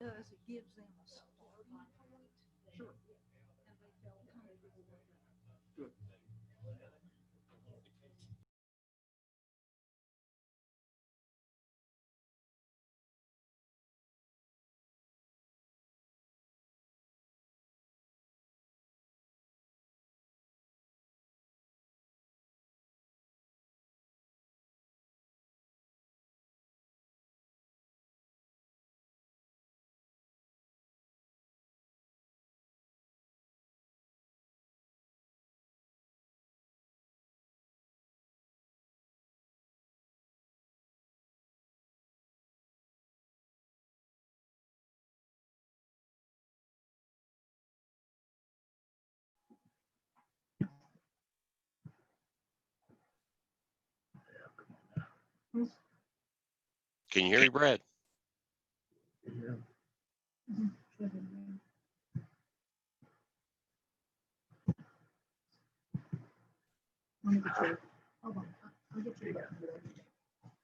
does, it gives them a starting point. Sure. And they felt comfortable with that. Good. Can you hear me, Brad? Yeah. Let me get your, hold on, I'll get your button.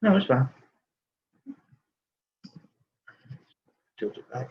No, it's fine. Tilt it back.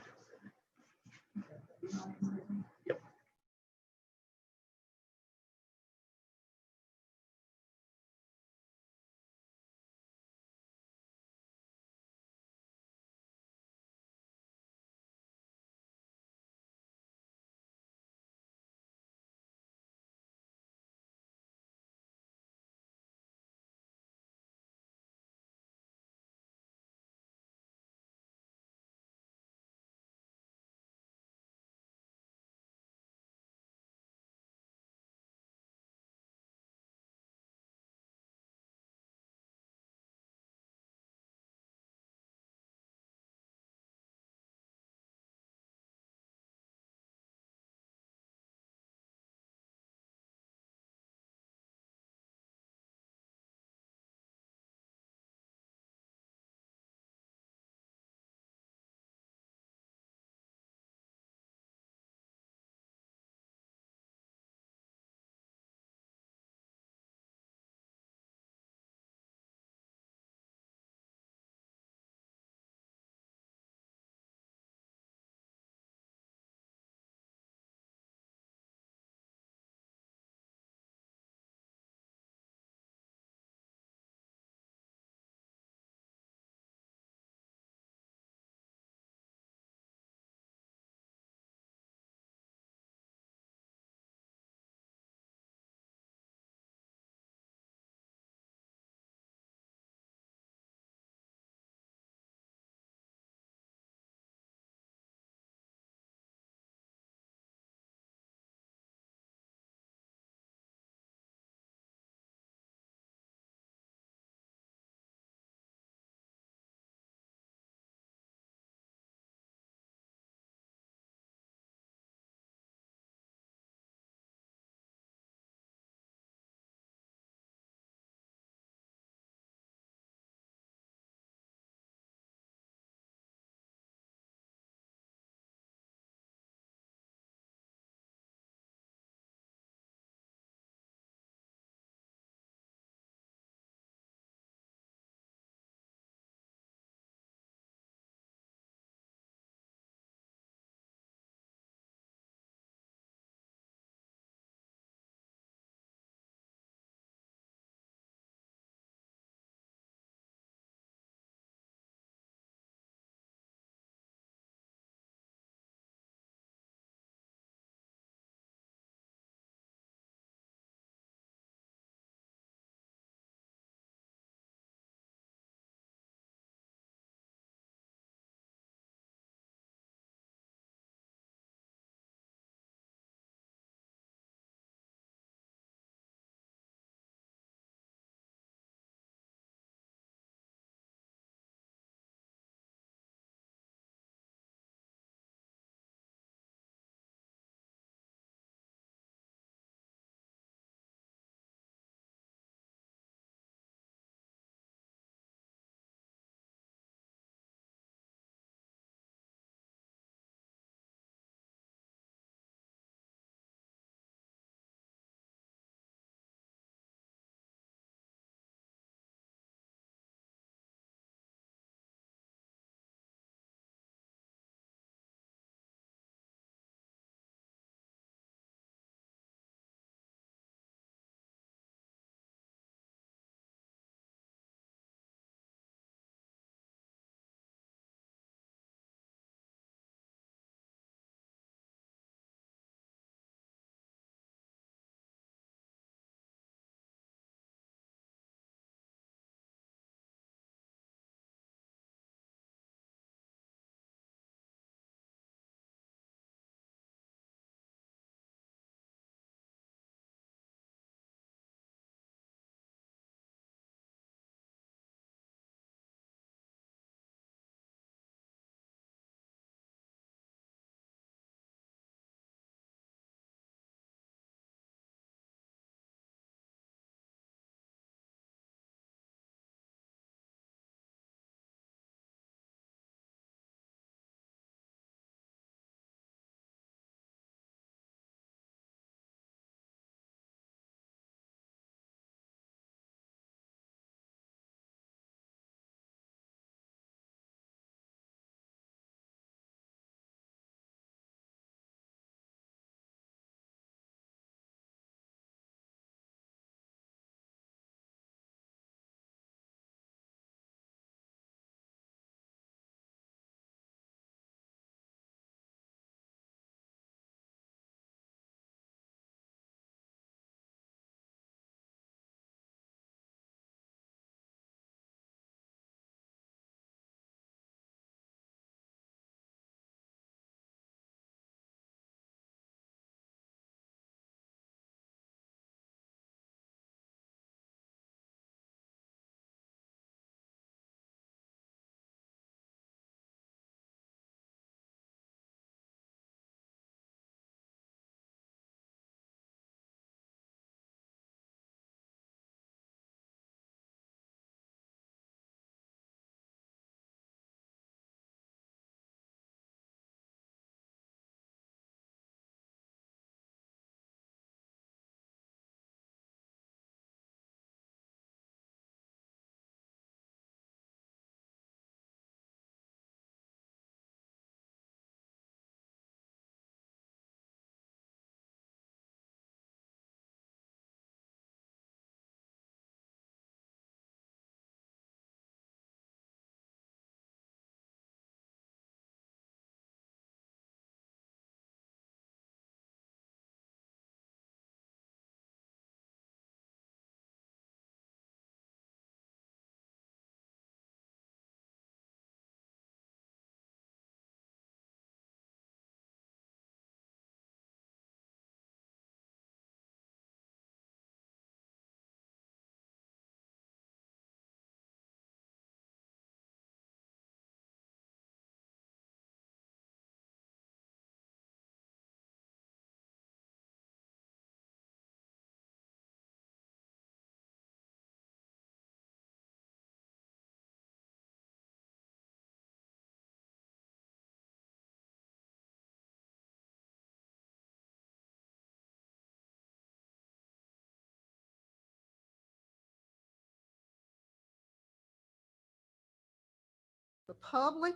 the public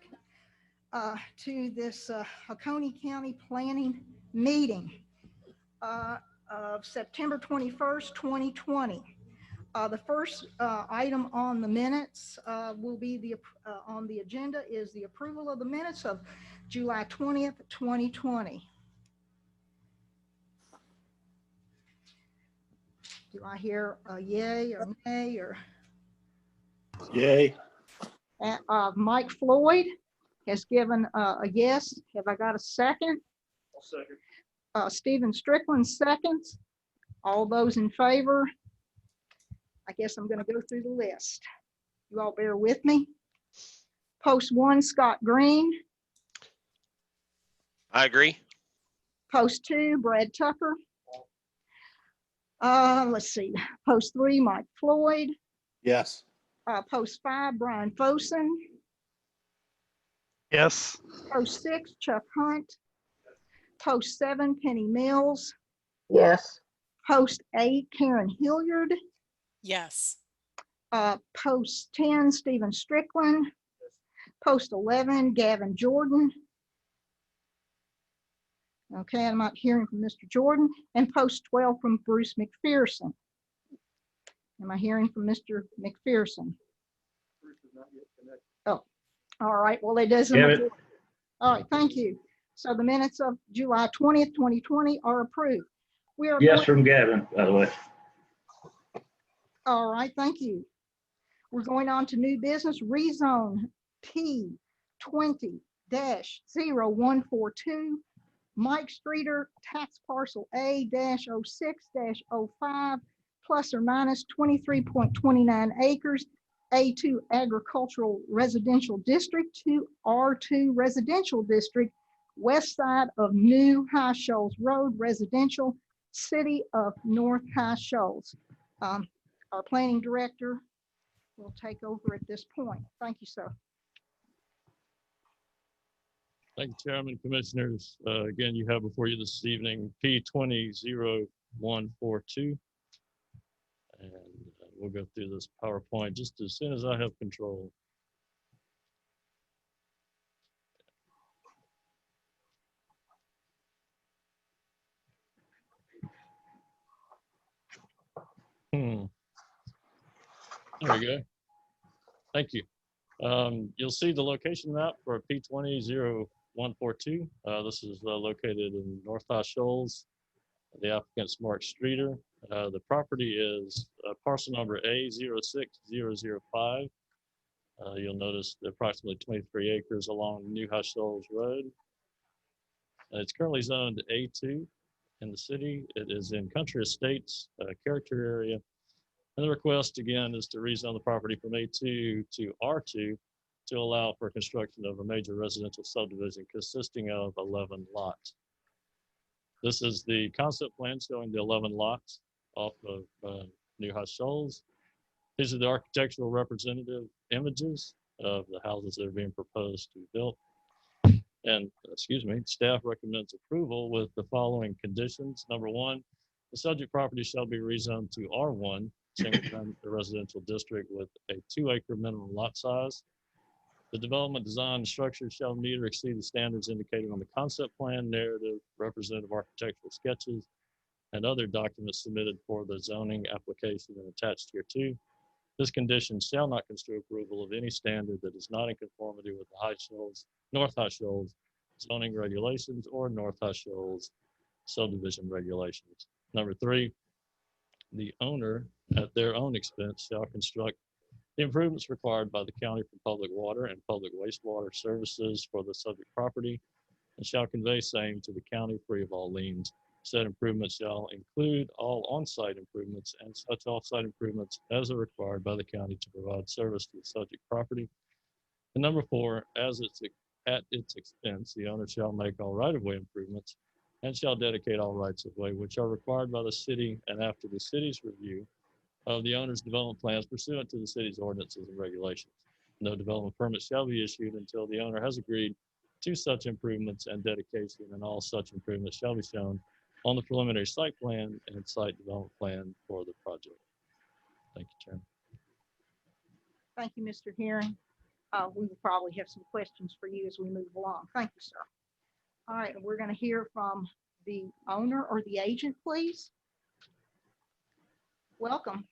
to this Oconee County Planning meeting of September 21st, 2020. The first item on the minutes will be on the agenda is the approval of the minutes of July 20th, 2020. Do I hear a yay or nay or? Yay. Mike Floyd has given a yes. Have I got a second? I'll second. Stephen Strickland seconds. All those in favor? I guess I'm going to go through the list. You all bear with me. Post 1, Scott Green. I agree. Post 2, Brad Tucker. Let's see. Post 3, Mike Floyd. Yes. Post 5, Brian Fosen. Yes. Post 6, Chuck Hunt. Post 7, Penny Mills. Yes. Post 8, Karen Hilliard. Yes. Post 10, Stephen Strickland. Post 11, Gavin Jordan. Okay, I'm not hearing from Mr. Jordan. And post 12 from Bruce McPherson. Am I hearing from Mr. McPherson? Oh, all right. Well, it doesn't. All right, thank you. So the minutes of July 20th, 2020 are approved. We are Yes from Gavin, by the way. All right, thank you. We're going on to new business, rezone P20-0142, Mike Streeter, tax parcel A-06-05, plus or minus 23.29 acres, A2 agricultural residential district to R2 residential district, west side of New High Shoals Road, residential, city of North High Shoals. Our planning director will take over at this point. Thank you, sir. Thank you, Chairman, Commissioners. Again, you have before you this evening P20-0142. And we'll go through this PowerPoint just as soon as I have control. There we go. Thank you. You'll see the location map for P20-0142. This is located in North High Shoals. The applicant's Mark Streeter. The property is parcel number A06005. You'll notice the approximately 23 acres along New High Shoals Road. It's currently zoned A2 in the city. It is in Country Estates character area. And the request again is to rezone the property from A2 to R2 to allow for construction of a major residential subdivision consisting of 11 lots. This is the concept plan showing the 11 lots off of New High Shoals. These are the architectural representative images of the houses that are being proposed to be built. And, staff recommends approval with the following conditions. Number 1, the subject property shall be rezoned to R1, single-family residential district with a 2-acre minimum lot size. The development design and structure shall meet or exceed the standards indicated on the concept plan, narrative, representative architectural sketches, and other documents submitted for the zoning application and attached here too. This condition shall not construe approval of any standard that is not in conformity with the North High Shoals zoning regulations or North High Shoals subdivision regulations. Number 3, the owner at their own expense shall construct the improvements required by the county for public water and public wastewater services for the subject property and shall convey same to the county free of all liens. Said improvements shall include all on-site improvements and such off-site improvements as are required by the county to provide service to the subject property. And number 4, at its expense, the owner shall make all right-of-way improvements and shall dedicate all rights-of-way which are required by the city and after the city's review of the owner's development plans pursuant to the city's ordinances and regulations. No development permit shall be issued until the owner has agreed to such improvements and dedication, and all such improvements shall be shown on the preliminary site plan and site development plan for the project. Thank you, Chairman. Thank you, Mr. Herring. We will probably have some questions for you as we move along. Thank you, sir. All right, and we're going to hear from the owner or the agent, please. Welcome.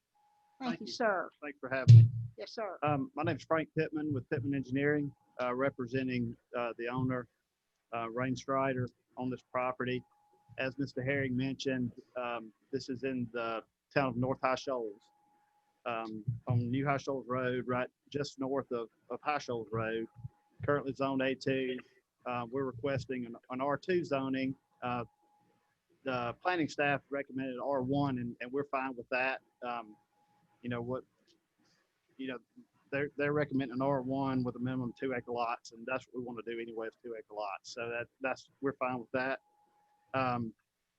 Thank you, sir. Thanks for having me. Yes, sir. My name is Frank Pittman with Pittman Engineering, representing the owner, Rain Strider, on this property. As Mr. Herring mentioned, this is in the town of North High Shoals, on New High Shoals Road, right just north of High Shoals Road, currently zoned A2. We're requesting an R2 zoning. The planning staff recommended R1, and we're fine with that. They're recommending an R1 with a minimum 2 acre lots, and that's what we want to do anyway, is 2 acre lots. So we're fine with that.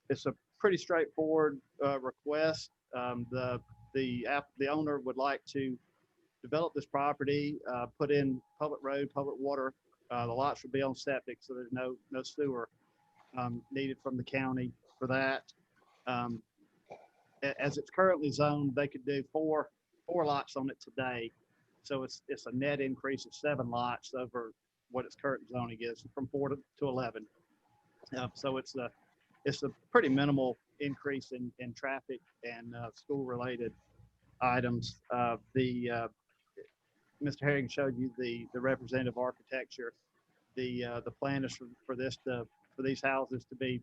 It's a pretty straightforward request. The owner would like to develop this property, put in public road, public water. The lots would be on septic, so there's no sewer needed from the county for that. As it's currently zoned, they could do four lots on it today. So it's a net increase of 7 lots over what its current zoning is, from 4 to 11. So it's a pretty minimal increase in traffic and school-related items. Mr. Herring showed you the representative architecture. The plan is for these houses to be,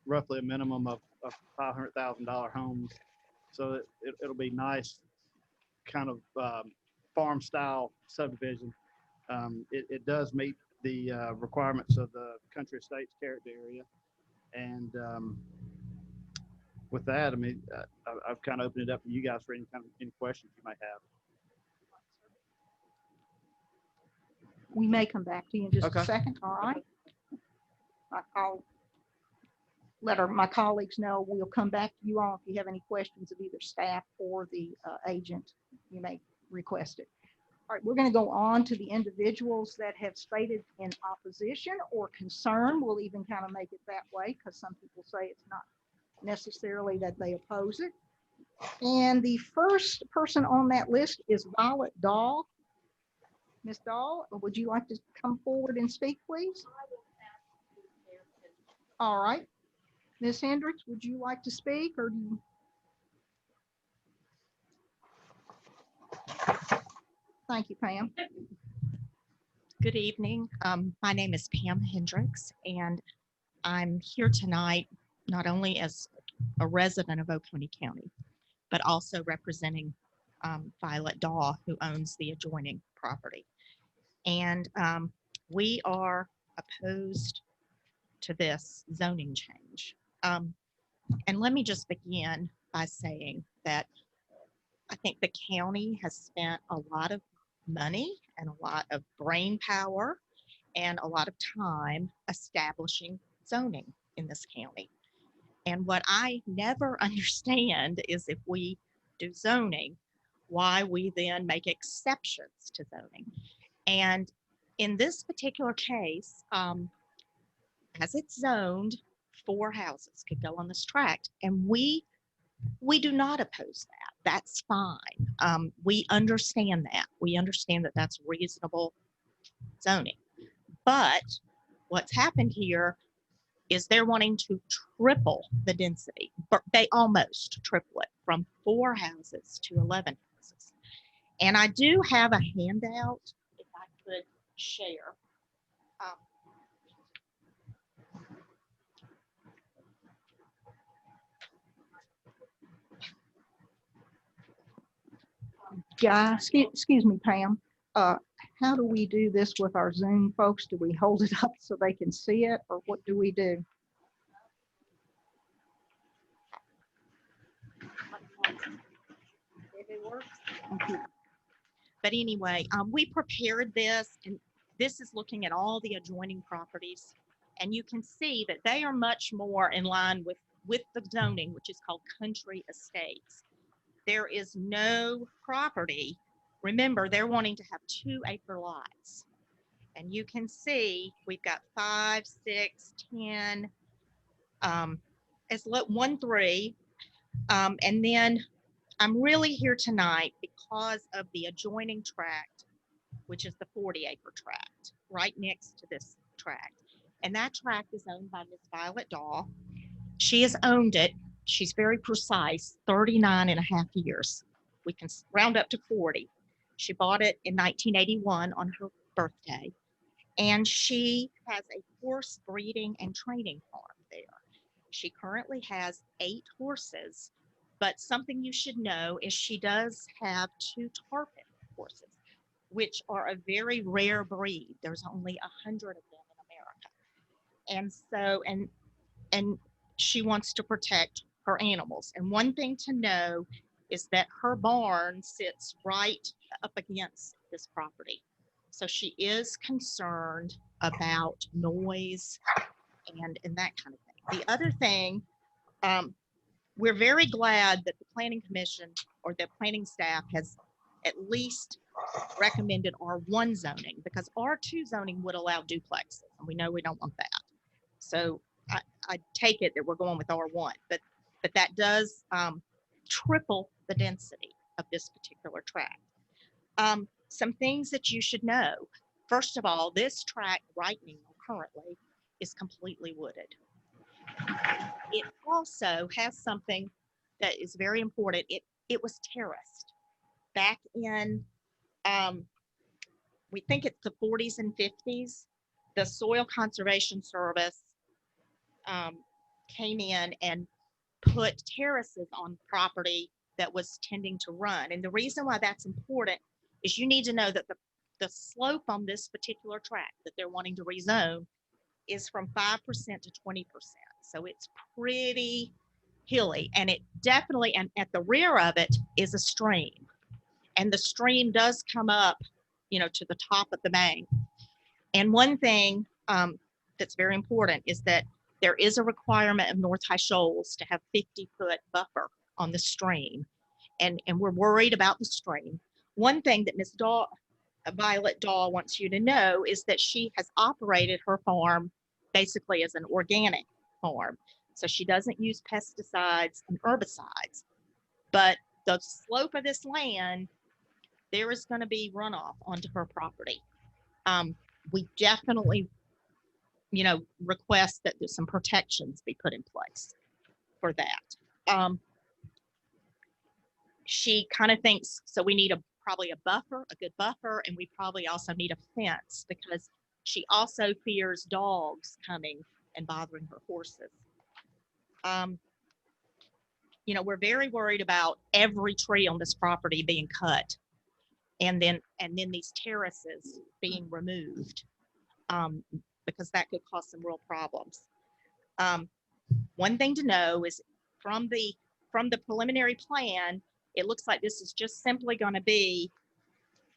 roughly a minimum of $500,000 homes. So it'll be nice, kind of farm style subdivision. It does meet the requirements of the Country Estates character area. And with that, I mean, I've kind of opened it up for you guys for any questions you might have. We may come back to you in just Okay. a second. All right. I'll let my colleagues know. We'll come back to you all if you have any questions of either staff or the agent. You may request it. All right, we're going to go on to the individuals that have stated in opposition or concern. We'll even kind of make it that way, because some people say it's not necessarily that they oppose it. And the first person on that list is Violet Dahl. Ms. Dahl, would you like to come forward and speak, please? All right. Ms. Hendricks, would you like to speak, or do you? Thank you, Pam. Good evening. My name is Pam Hendricks, and I'm here tonight not only as a resident of Oconee County, but also representing Violet Daw, who owns the adjoining property. And we are opposed to this zoning change. And let me just begin by saying that I think the county has spent a lot of money and a lot of brain power and a lot of time establishing zoning in this county. And what I never understand is, if we do zoning, why we then make exceptions to zoning. And in this particular case, as it's zoned, 4 houses could go on this tract, and we do not oppose that. That's fine. We understand that. We understand that that's reasonable zoning. But what's happened here is they're wanting to triple the density. But they almost triple it, from 4 houses to 11 houses. And I do have a handout, if I could share. Yeah, excuse me, Pam. How do we do this with our Zoom folks? Do we hold it up so they can see it, or what do we do? If it works. But anyway, we prepared this, and this is looking at all the adjoining properties. And you can see that they are much more in line with the zoning, which is called country estates. There is no property. Remember, they're wanting to have 2 acre lots. And you can see we've got 5, 6, 10, as 1, 3. And then I'm really here tonight because of the adjoining tract which is the 40-acre tract, right next to this tract. And that tract is owned by Ms. Violet Daw. She has owned it, she's very precise, 39 and a half years. We can round up to 40. She bought it in 1981 on her birthday. And she has a horse breeding and training farm there. She currently has 8 horses, but something you should know is she does have 2 tarpon horses, which are a very rare breed. There's only 100 of them in America. And so, and she wants to protect her animals. And one thing to know is that her barn sits right up against this property. So she is concerned about noise and that kind of thing. The other thing, we're very glad that the Planning Commission or the planning staff has at least recommended R1 zoning, because R2 zoning would allow duplexes, and we know we don't want that. So I take it that we're going with R1, but that does triple the density of this particular tract. Some things that you should know. First of all, this tract right now currently is completely wooded. It also has something that is very important. It was terraced back in, we think it's the 40s and 50s. The Soil Conservation Service came in and put terraces on property that was tending to run. And the reason why that's important is you need to know that the slope on this particular tract that they're wanting to rezone is from 5% to 20%. So it's pretty hilly, and it definitely, and at the rear of it is a stream. And the stream does come up, you know, to the top of the bank. And one thing that's very important is that there is a requirement of North High Shoals to have 50-foot buffer on the stream. And we're worried about the stream. One thing that Ms. Violet Daw wants you to know is that she has operated her farm basically as an organic farm. So she doesn't use pesticides and herbicides. But the slope of this land, there is going to be runoff onto her property. We definitely, you know, request that there's some protections be put in place for that. She kind of thinks, so we need probably a buffer, a good buffer, and we probably also need a fence, because she also fears dogs coming and bothering her horses. You know, we're very worried about every tree on this property being cut, and then these terraces being removed, because that could cause some real problems. One thing to know is from the preliminary plan, it looks like this is just simply going to be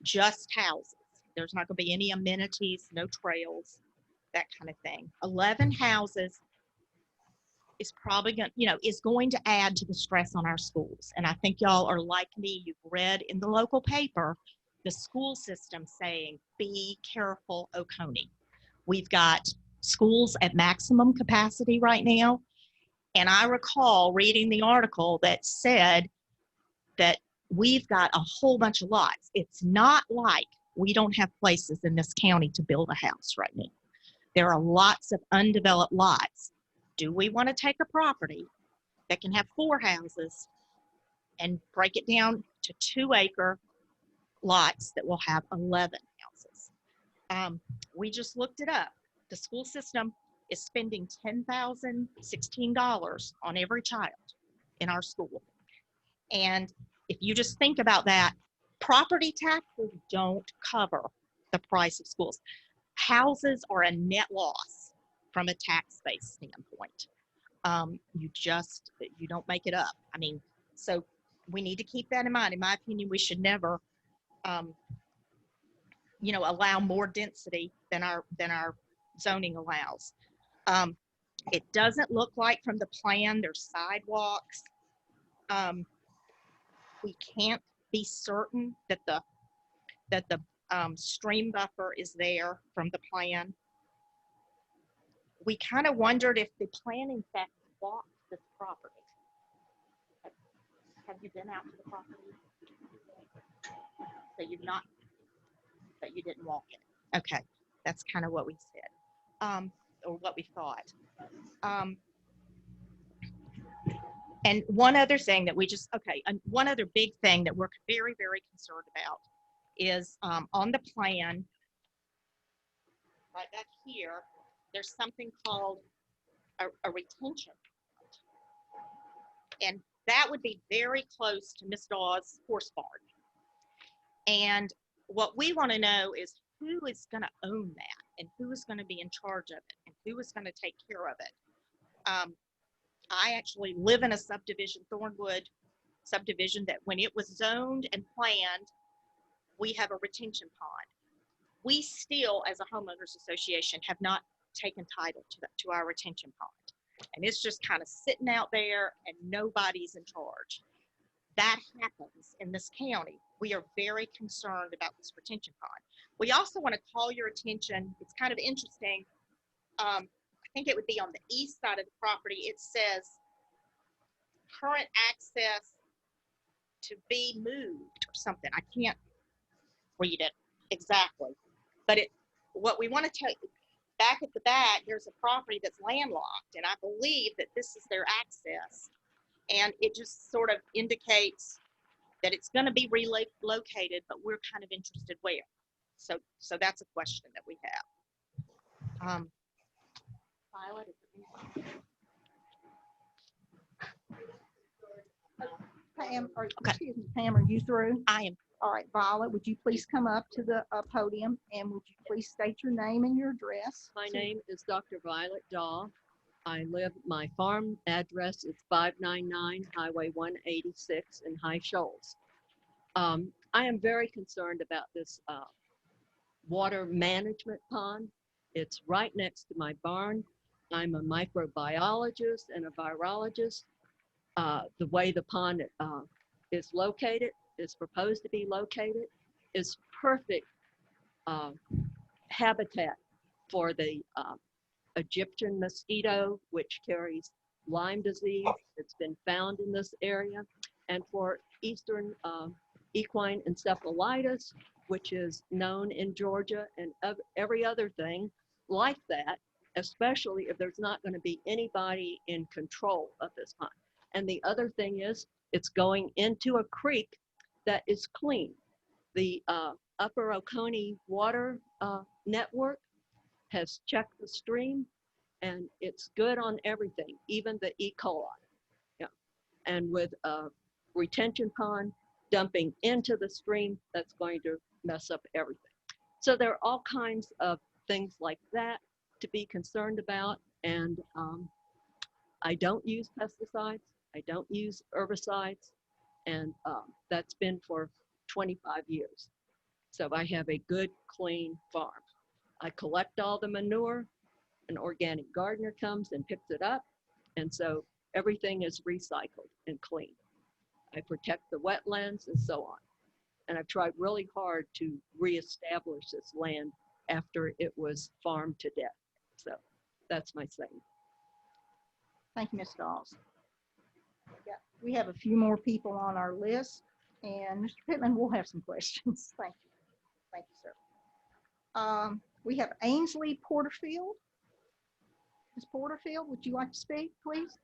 just houses. There's not going to be any amenities, no trails, that kind of thing. 11 houses is probably going, you know, is going to add to the stress on our schools. And I think y'all are like me. You've read in the local paper the school system saying, be careful, Oconee. We've got schools at maximum capacity right now. And I recall reading the article that said that we've got a whole bunch of lots. It's not like we don't have places in this county to build a house right now. There are lots of undeveloped lots. Do we want to take a property that can have 4 houses and break it down to 2-acre lots that will have 11 houses? We just looked it up. The school system is spending $10,016 on every child in our school. And if you just think about that, property taxes don't cover the price of schools. Houses are a net loss from a tax-based standpoint. You don't make it up. I mean, so we need to keep that in mind. In my opinion, we should never, you know, allow more density than our zoning allows. It doesn't look like from the plan there's sidewalks. We can't be certain that the stream buffer is there from the plan. We kind of wondered if the planning staff walked this property. Have you been out to the property? So you've not. but you didn't walk it. Okay, that's kind of what we said, or what we thought. And one other thing that and one other big thing that we're very, very concerned about is on the plan, right back here, there's something called a retention pond. And that would be very close to Miss Dawes' horse barn. And what we want to know is who is going to own that and who is going to be in charge of it and who is going to take care of it. I actually live in a subdivision, Thornwood subdivision, that when it was zoned and planned, we have a retention pond. We still, as a homeowners association, have not taken title to our retention pond. And it's just kind of sitting out there and nobody's in charge. That happens in this county. We are very concerned about this retention pond. We also want to call your attention. It's kind of interesting. I think it would be on the east side of the property. It says current access to be moved or something. I can't read it exactly, but what we want to tell you, back at the back, there's a property that's landlocked, and I believe that this is their access, and it just sort of indicates that it's going to be relocated, but we're kind of interested where. So that's a question that we have. Violet, is there anything? Pam, Okay. excuse me, Pam, are you through? I am. All right, Violet, would you please come up to the podium and would you please state your name and your address? My name is Dr. Violet Daw. My farm address is 599 Highway 186 in High Shoals. I am very concerned about this water management pond. It's right next to my barn. I'm a microbiologist and a virologist. The way the pond is located, is proposed to be located, is perfect habitat for the Egyptian mosquito, which carries Lyme disease. It's been found in this area. And for Eastern equine encephalitis, which is known in Georgia, and every other thing like that, especially if there's not going to be anybody in control of this pond. And the other thing is, it's going into a creek that is clean. The Upper Oconee Water Network has checked the stream, and it's good on everything, even the E. coli. Yeah. And with a retention pond dumping into the stream, that's going to mess up everything. So there are all kinds of things like that to be concerned about. And I don't use pesticides. I don't use herbicides. And that's been for 25 years. So I have a good, clean farm. I collect all the manure. An organic gardener comes and picks it up. And so everything is recycled and clean. I protect the wetlands and so on. And I've tried really hard to reestablish this land after it was farmed to death. So that's my saying. Thank you, Ms. Dawes. Yeah, we have a few more people on our list, and Mr. Pittman will have some questions. Thank you. Thank you, sir. We have Ainsley Porterfield. Ms. Porterfield, would you like to speak, please?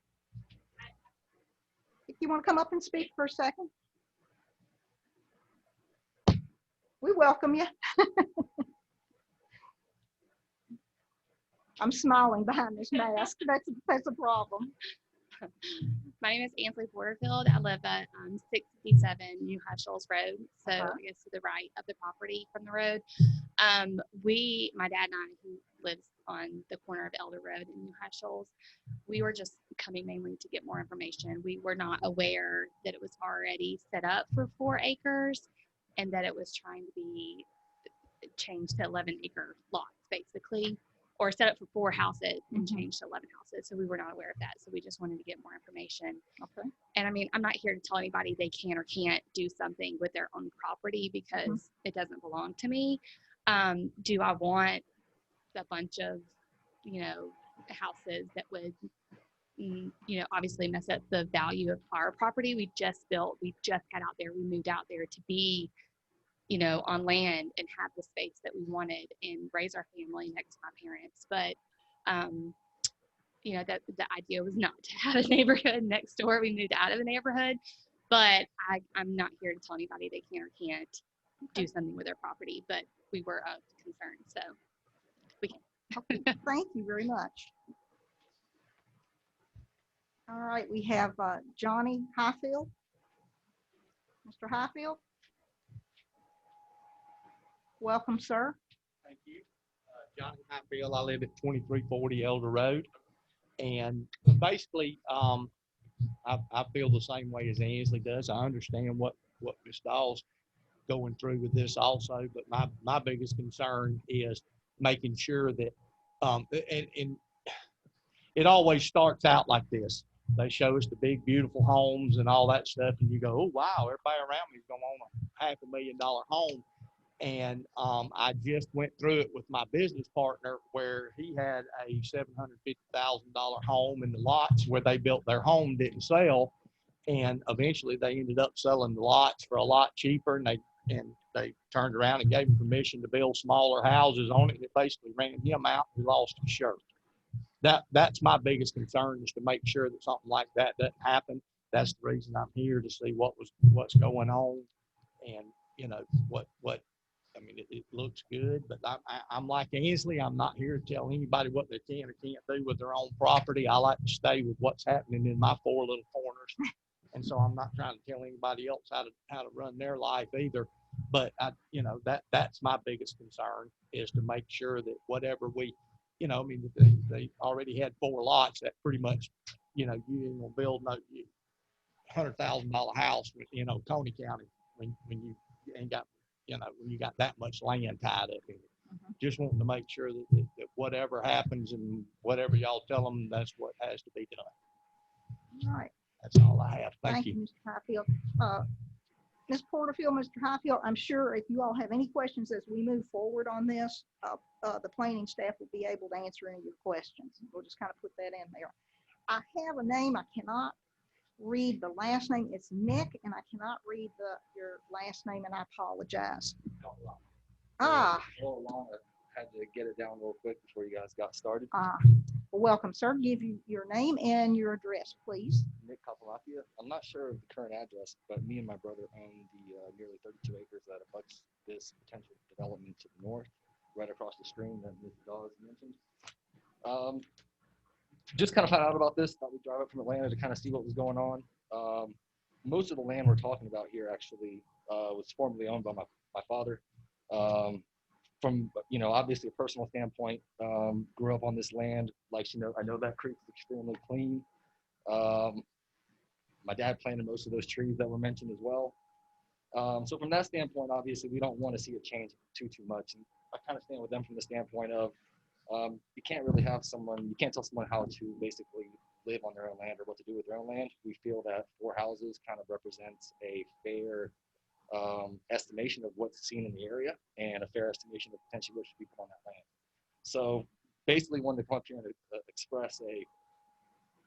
If you want to come up and speak for a second. We welcome you. I'm smiling behind this mask. That's a problem. My name is Ainsley Porterfield. I live at 67 New High Shoals Road, so I guess to the right of the property from the road. My dad and I, who lives on the corner of Elder Road in New High Shoals, we were just coming mainly to get more information. We were not aware that it was already set up for 4 acres and that it was trying to be changed to 11-acre lots, basically, or set up for 4 houses and changed to 11 houses. So we were not aware of that. So we just wanted to get more information. Okay. And I mean, I'm not here to tell anybody they can or can't do something with their own property because it doesn't belong to me. Do I want a bunch of, houses that would, obviously mess up the value of our property? We just got out there, we moved out there to be on land and have the space that we wanted and raise our family next to my parents. But, that the idea was not to have a neighborhood next door. We moved out of the neighborhood, but I'm not here to tell anybody they can or can't do something with their property, but we were of concern, so we can. Thank you very much. All right, we have Johnny Highfield. Mr. Highfield? Welcome, sir. Thank you. Johnny Highfield. I live at 2340 Elder Road. And basically, I feel the same way as Ansley does. I understand what Ms. Dawes going through with this also, but my biggest concern is making sure that, and it always starts out like this. They show us the big, beautiful homes and all that stuff, and you go, oh, wow, everybody around me is going to own a $500,000 home. And I just went through it with my business partner where he had a $750,000 home, and the lots where they built their home didn't sell. And eventually they ended up selling the lots for a lot cheaper, and they turned around and gave him permission to build smaller houses on it. And it basically ran him out. He lost his shirt. That's my biggest concern, is to make sure that something like that doesn't happen. That's the reason I'm here, to see what's going on, and I mean, it looks good, but I'm like Ansley. I'm not here to tell anybody what they can or can't do with their own property. I like to stay with what's happening in my four little corners, and so I'm not trying to tell anybody else how to run their life either. But that's my biggest concern, is to make sure that whatever we, I mean, they already had 4 lots that pretty much, you ain't gonna build no $100,000 house in Oconee County when you ain't got, when you got that much land tied up in it. Mm-hmm. Just wanting to make sure that whatever happens and whatever y'all tell them, that's what has to be done. All right. That's all I have. Thank you. Mr. Highfield. Ms. Porterfield, Mr. Highfield, I'm sure if you all have any questions as we move forward on this, the planning staff will be able to answer any of your questions. We'll just kind of put that in there. I have a name. I cannot read the last name. It's Nick, and I cannot read your last name, and I apologize. I had to get it down real quick before you guys got started. Welcome, sir. Give you your name and your address, please. Nick Kapalapia. I'm not sure of the current address, but me and my brother own the nearly 32 acres that abuts this potential development to the north, right across the stream that Ms. Dawes mentioned. Just kind of found out about this. Thought we'd drive up from Atlanta to kind of see what was going on. Most of the land we're talking about here actually was formerly owned by my father. From obviously a personal standpoint, grew up on this land. Like I know that creek is extremely clean. My dad planted most of those trees that were mentioned as well. So from that standpoint, obviously we don't want to see it change too much. And I kind of stand with them from the standpoint of you can't tell someone how to basically live on their own land or what to do with their own land. We feel that 4 houses kind of represents a fair estimation of what's seen in the area and a fair estimation of potentially what should be put on that land. So basically wanted to come up here and express a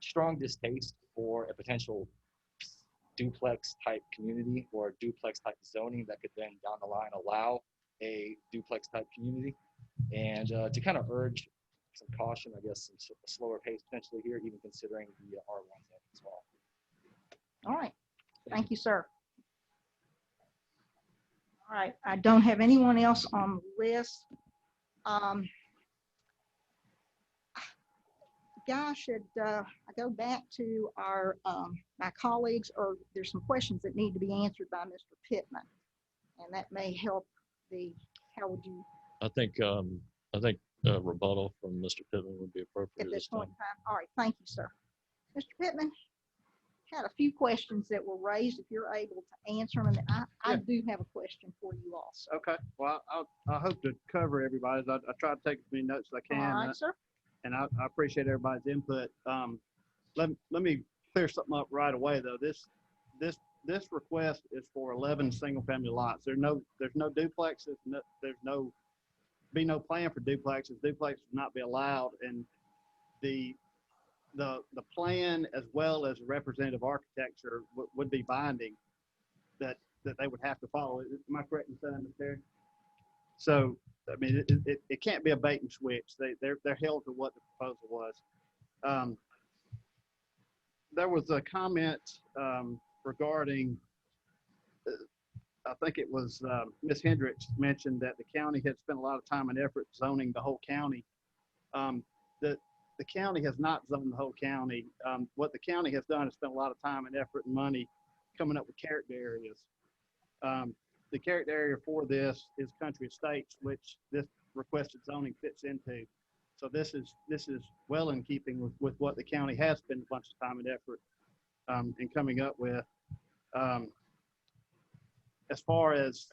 strong distaste for a potential duplex type community or duplex type zoning that could then down the line allow a duplex type community, and to kind of urge some caution, I guess, some slower pace potentially here, even considering the R1 zone as well. All right. Thank you, sir. All right. I don't have anyone else on the list. Guys, should I go back to our my colleagues, or there's some questions that need to be answered by Mr. Pittman, and that may help how would you? I think rebuttal from Mr. Pittman would be appropriate At this point in time. All right, thank you, sir. Mr. Pittman, had a few questions that were raised. If you're able to answer them, and I do have a question for you also. Okay. Well, I hope to cover everybody's. I try to take as many notes as I can. All right, sir. And I appreciate everybody's input. Let me clear something up right away, though. This request is for 11 single-family lots. There's no duplexes. There's no plan for duplexes. Duplexes will not be allowed, and the plan as well as representative architecture would be binding. That that they would have to follow. Am I correct in saying that, Terry? So, I mean, it can't be a bait and switch. They're held to what the proposal was. There was a comment regarding, I think it was Ms. Hendricks mentioned that the county had spent a lot of time and effort zoning the whole county. The county has not zoned the whole county. What the county has done is spent a lot of time and effort and money coming up with character areas. The character area for this is country estates, which this requested zoning fits into. So this is well in keeping with what the county has spent a bunch of time and effort in coming up with. As far as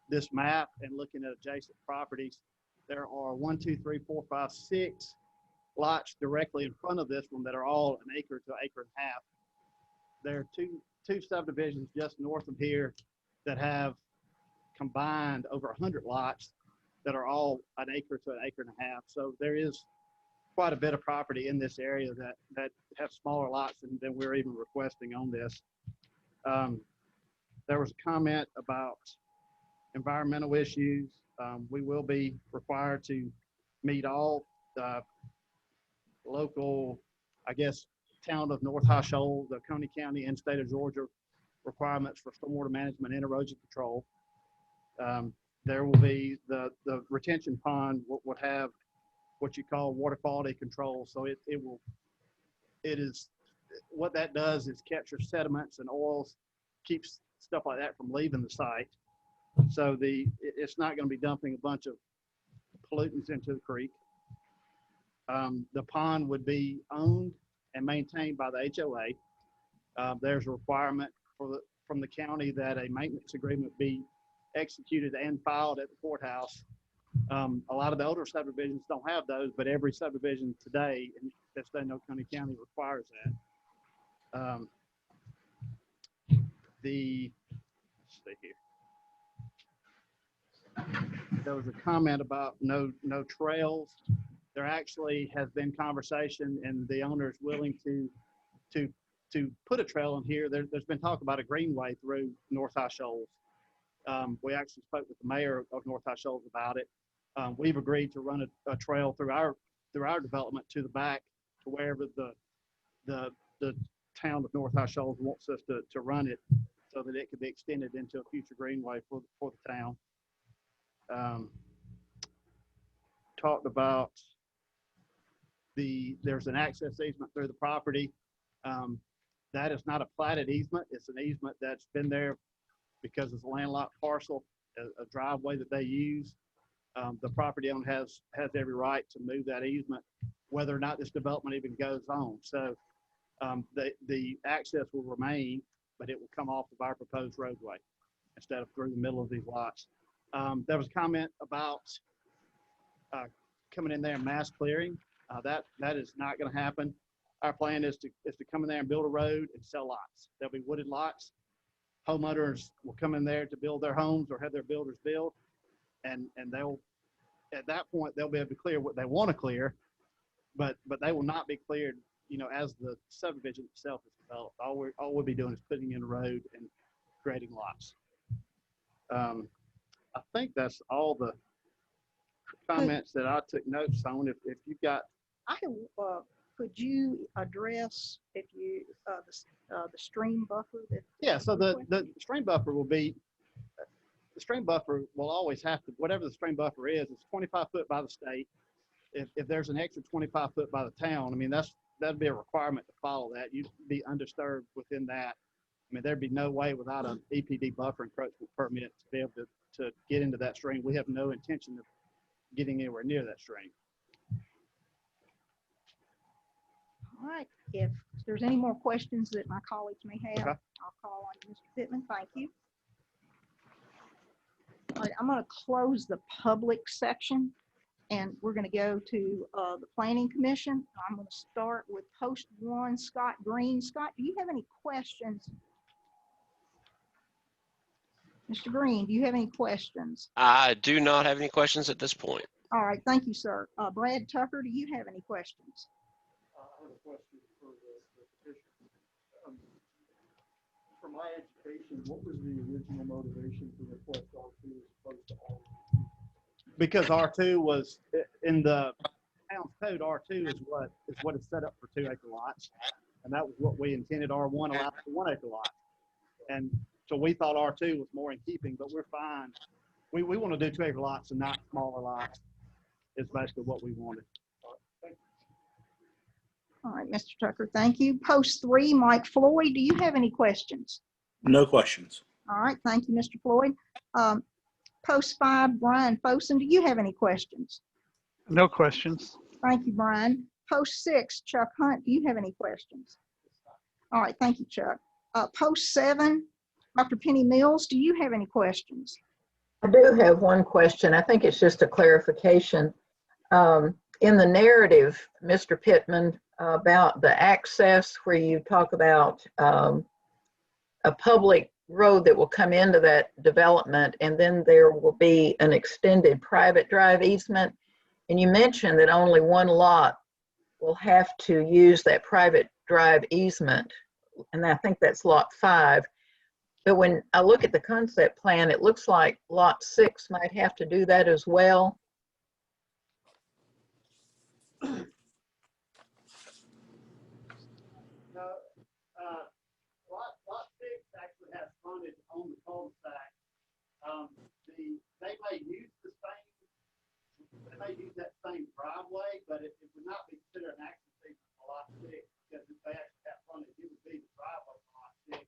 this map and looking at adjacent properties, there are 1, 2, 3, 4, 5, 6 lots directly in front of this one that are all an acre to acre and a half. There are two subdivisions just north of here that have combined over 100 lots that are all an acre to an acre and a half. So there is quite a bit of property in this area that have smaller lots than we're even requesting on this. There was a comment about environmental issues. We will be required to meet all local, I guess, town of North High Shoals, the Oconee County and state of Georgia requirements for stormwater management and erosion control. There will be the retention pond would have what you call water quality control. So it is what that does is capture sediments and oils, keeps stuff like that from leaving the site. So it's not going to be dumping a bunch of pollutants into the creek. The pond would be owned and maintained by the HOA. There's a requirement from the county that a maintenance agreement be executed and filed at the courthouse. A lot of the older subdivisions don't have those, but every subdivision today in the state of Oconee County requires that. Let's see here. There was a comment about no trails. There actually has been conversation, and the owner is willing to put a trail in here. There's been talk about a greenway through North High Shoals. We actually spoke with the mayor of North High Shoals about it. We've agreed to run a trail through our development to the back to wherever the town of North High Shoals wants us to run it, so that it could be extended into a future greenway for the town. Talked about there's an access easement through the property. That is not a platted easement. It's an easement that's been there because it's a landlocked parcel, a driveway that they use. The property owner has every right to move that easement, whether or not this development even goes on. So the access will remain, but it will come off of our proposed roadway instead of through the middle of these lots. There was a comment about coming in there and mass clearing. That is not going to happen. Our plan is to come in there and build a road and sell lots. There'll be wooded lots. Homeowners will come in there to build their homes or have their builders build, and they'll, at that point, they'll be able to clear what they want to clear, but they will not be cleared, as the subdivision itself is developed. All we'll be doing is putting in a road and creating lots. I think that's all the comments that I took notes on. If you've got, could you address if you the stream buffer? Yeah, so the stream buffer will be, the stream buffer will always have to, whatever the stream buffer is, it's 25 foot by the state. If there's an extra 25 foot by the town, I mean, that'd be a requirement to follow that. You'd be undisturbed within that. I mean, there'd be no way without an EPD buffer encroachment permit to be able to get into that stream. We have no intention of getting anywhere near that stream. All right, if there's any more questions that my colleagues may have, Okay. I'll call on Mr. Pittman. Thank you. All right, I'm going to close the public section, and we're going to go to the Planning Commission. I'm going to start with Post 1, Scott Green. Scott, do you have any questions? Mr. Green, do you have any questions? I do not have any questions at this point. All right, thank you, sir. Brad Tucker, do you have any questions? I have a question for the petition. From my education, what was the original motivation to request R2 as opposed to R1? Because R2 was in the town's code, R2 is what is set up for 2 acre lots. And that was what we intended. R1 allowed for 1 acre lots. And so we thought R2 was more in keeping, but we're fine. We want to do 2 acre lots and not smaller lots is basically what we wanted. All right, Mr. Tucker, thank you. Post 3, Mike Floyd, do you have any questions? No questions. All right, thank you, Mr. Floyd. Post 5, Brian Fosen, do you have any questions? No questions. Thank you, Brian. Post 6, Chuck Hunt, do you have any questions? All right, thank you, Chuck. Post 7, Dr. Penny Mills, do you have any questions? I do have one question. I think it's just a clarification. In the narrative, Mr. Pittman, about the access where you talk about a public road that will come into that development, and then there will be an extended private drive easement. And you mentioned that only 1 lot will have to use that private drive easement. And I think that's lot 5. But when I look at the concept plan, it looks like lot 6 might have to do that as well. Lot 6 actually has frontage on the cul-de-sac. They may use that same driveway, but it would not be considered an access easement for lot 6 because if they actually have frontage, it would be the driveway for lot 6.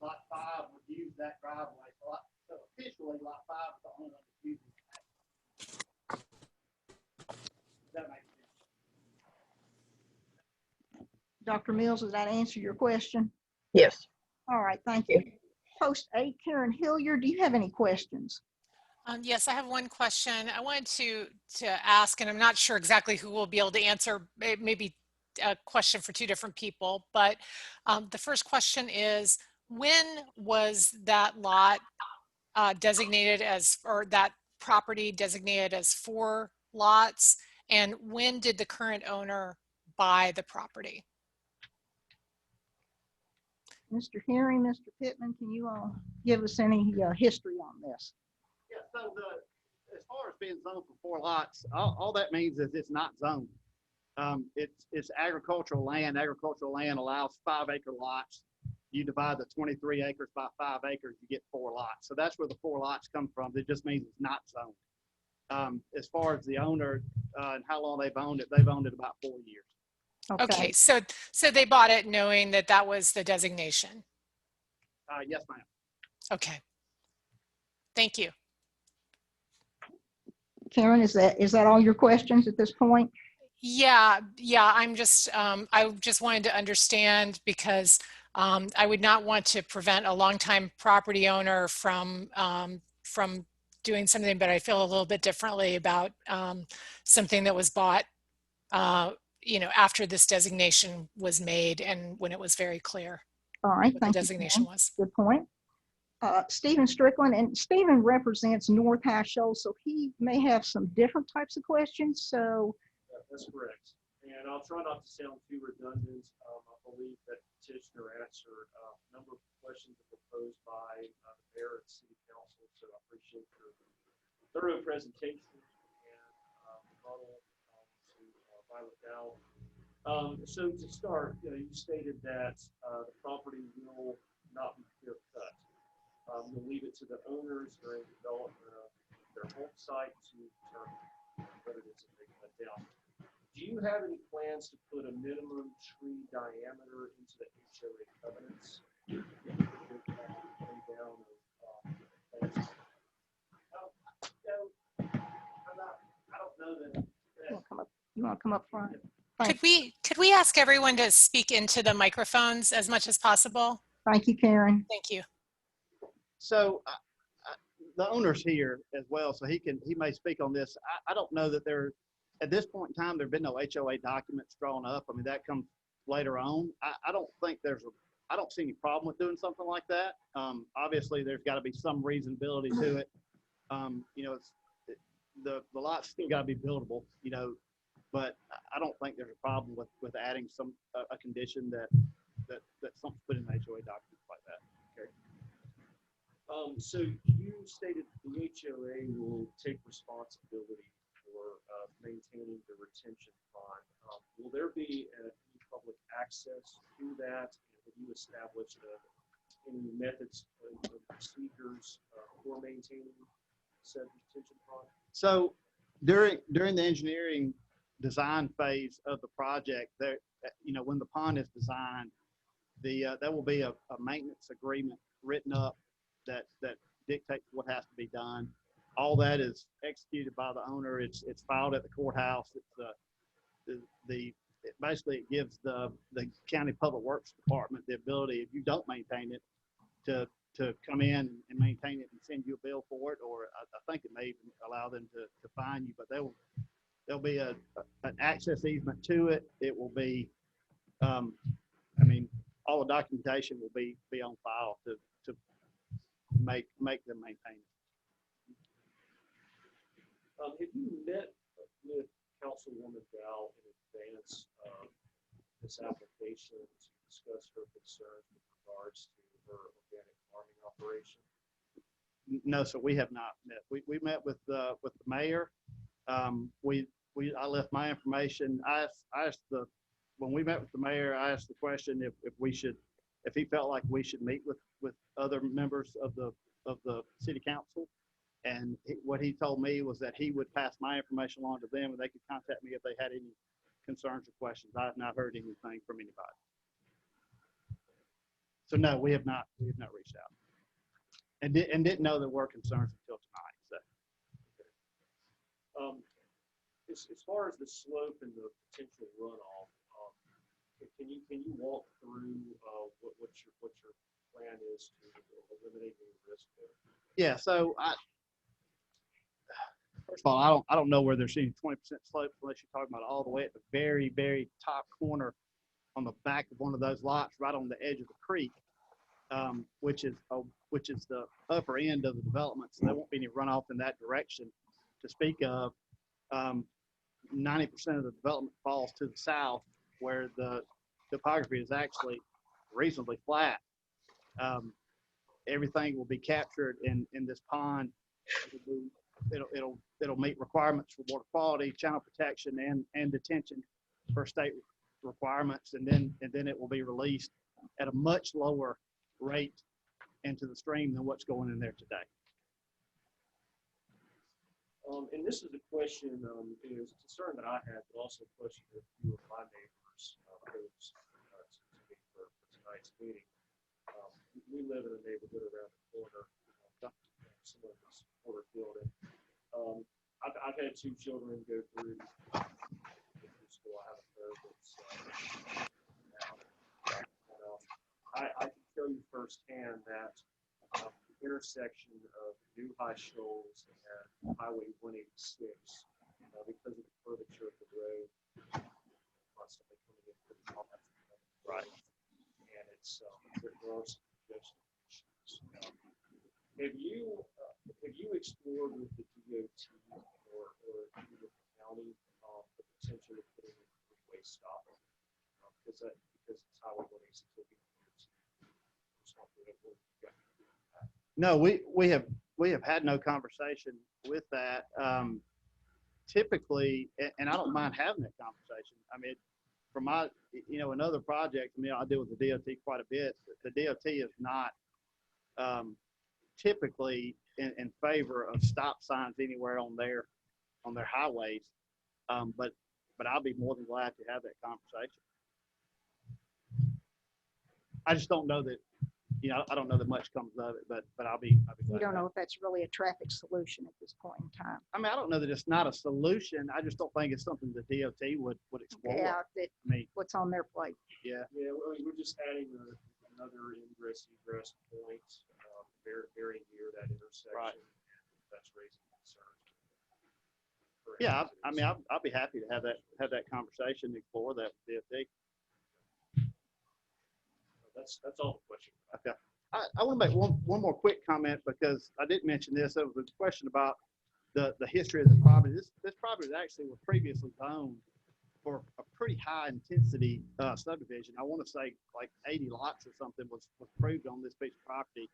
Lot 5 would use that driveway. So officially, lot 5 is the only one that's using that. Does that make sense? Dr. Mills, does that answer your question? Yes. All right, thank you. Post 8, Karen Hilliard, do you have any questions? Yes, I have one question. I wanted to ask, and I'm not sure exactly who will be able to answer. It may be a question for 2 different people, but the first question is, when was that lot designated as, or that property designated as 4 lots? And when did the current owner buy the property? Mr. Herring, Mr. Pittman, can you all give us any history on this? Yeah, so as far as being zoned for 4 lots, all that means is it's not zoned. It's agricultural land. Agricultural land allows 5 acre lots. You divide the 23 acres by 5 acres, you get 4 lots. So that's where the 4 lots come from. It just means it's not zoned. As far as the owner and how long they've owned it about 4 years. Okay, so they bought it knowing that that was the designation. Yes, ma'am. Okay. Thank you. Karen, is that all your questions at this point? Yeah. I'm just, I just wanted to understand, because I would not want to prevent a longtime property owner from doing something, but I feel a little bit differently about something that was bought, after this designation was made and when it was very clear. All right, what thank the you. designation was. Good point. Stephen Strickland, and Stephen represents North High Shoals, so he may have some different types of questions. So that's correct. And I'll try not to sound too redundant. I believe that petitioner answered a number of questions that were posed by the mayor and city council. So I appreciate your thorough presentation and rebuttal to Violet Dow. So to start, you stated that the property will not be clear cut. We'll leave it to the owners during development of their home site to determine whether it's a big cut down. Do you have any plans to put a minimum tree diameter into the HOA covenants? You want to come up front? Could we ask everyone to speak into the microphones as much as possible? Thank you, Karen. Thank you. So the owner's here as well, so he may speak on this. I don't know that at this point in time, there have been no HOA documents drawn up. I mean, that comes later on. I don't think I don't see any problem with doing something like that. Obviously, there's got to be some reasonability to it. The lot's still got to be buildable, but I don't think there's a problem with adding a condition that something's put in the HOA documents like that. So you stated the HOA will take responsibility for maintaining the retention pond. Will there be any public access to that? Have you established any methods or procedures for maintaining said retention pond? So during the engineering design phase of the project, there, when the pond is designed, there will be a maintenance agreement written up that dictates what has to be done. All that is executed by the owner. It's filed at the courthouse. Basically it gives the county public works department the ability, if you don't maintain it, to come in and maintain it and send you a bill for it, or I think it may even allow them to fine you. But there'll be an access easement to it. It will be, all the documentation will be on file to make them maintain it. Have you met with Councilwoman Dow in advance of this application to discuss her concerns with regards to her organic farming operation? No, sir, we have not met. We met with the mayor. I left my information. When we met with the mayor, I asked the question if he felt like we should meet with other members of the city council. And what he told me was that he would pass my information along to them and they could contact me if they had any concerns or questions. I have not heard anything from anybody. So no, we have not reached out and didn't know there were concerns until tonight. So. As far as the slope and the potential runoff, can you walk through what your plan is to eliminate any risk there? Yeah. So first of all, I don't know where there's any 20% slopes unless you're talking about all the way at the very, very top corner on the back of one of those lots, right on the edge of the creek, which is the upper end of the development. So there won't be any runoff in that direction to speak of. 90% of the development falls to the south, where the topography is actually reasonably flat. Everything will be captured in this pond. It'll meet requirements for water quality, channel protection, and detention for state requirements, and then it will be released at a much lower rate into the stream than what's going in there today. And this is a question, is a concern that I had, but also a question that a few of my neighbors posed to me for tonight's meeting. We live in a neighborhood around the corner, similar to this Porterfield, and I've had two children go through school. I have a third that's now. I can tell you firsthand that the intersection of New High Shoals and Highway 186, because of the curvature of the road, constantly coming in for the top, right, and it's there are some congestion issues. Have you explored with the DOT or with the county the potential of putting in a three-way stop? Because it's Highway 186 will be No, we have had no conversation with that. Typically, and I don't mind having that conversation. I mean, for my, another project, I deal with the DOT quite a bit. The DOT is not typically in favor of stop signs anywhere on their highways. But I'll be more than glad to have that conversation. I just don't know that. I don't know that much comes of it, but I'll be glad. You don't know if that's really a traffic solution at this point in time. I don't know that it's not a solution. I just don't think it's something the DOT would explore. Yeah, what's on their plate. Yeah. Yeah, we're just adding another ingress egress point very near that intersection. Right. And that's raising concerns. Yeah, I'll be happy to have that conversation and explore that with DOT. That's all the question. Okay. I want to make one more quick comment because I didn't mention this. There was a question about the history of the property. This property actually was previously zoned for a pretty high intensity subdivision. I want to say like 80 lots or something was approved on this piece of property.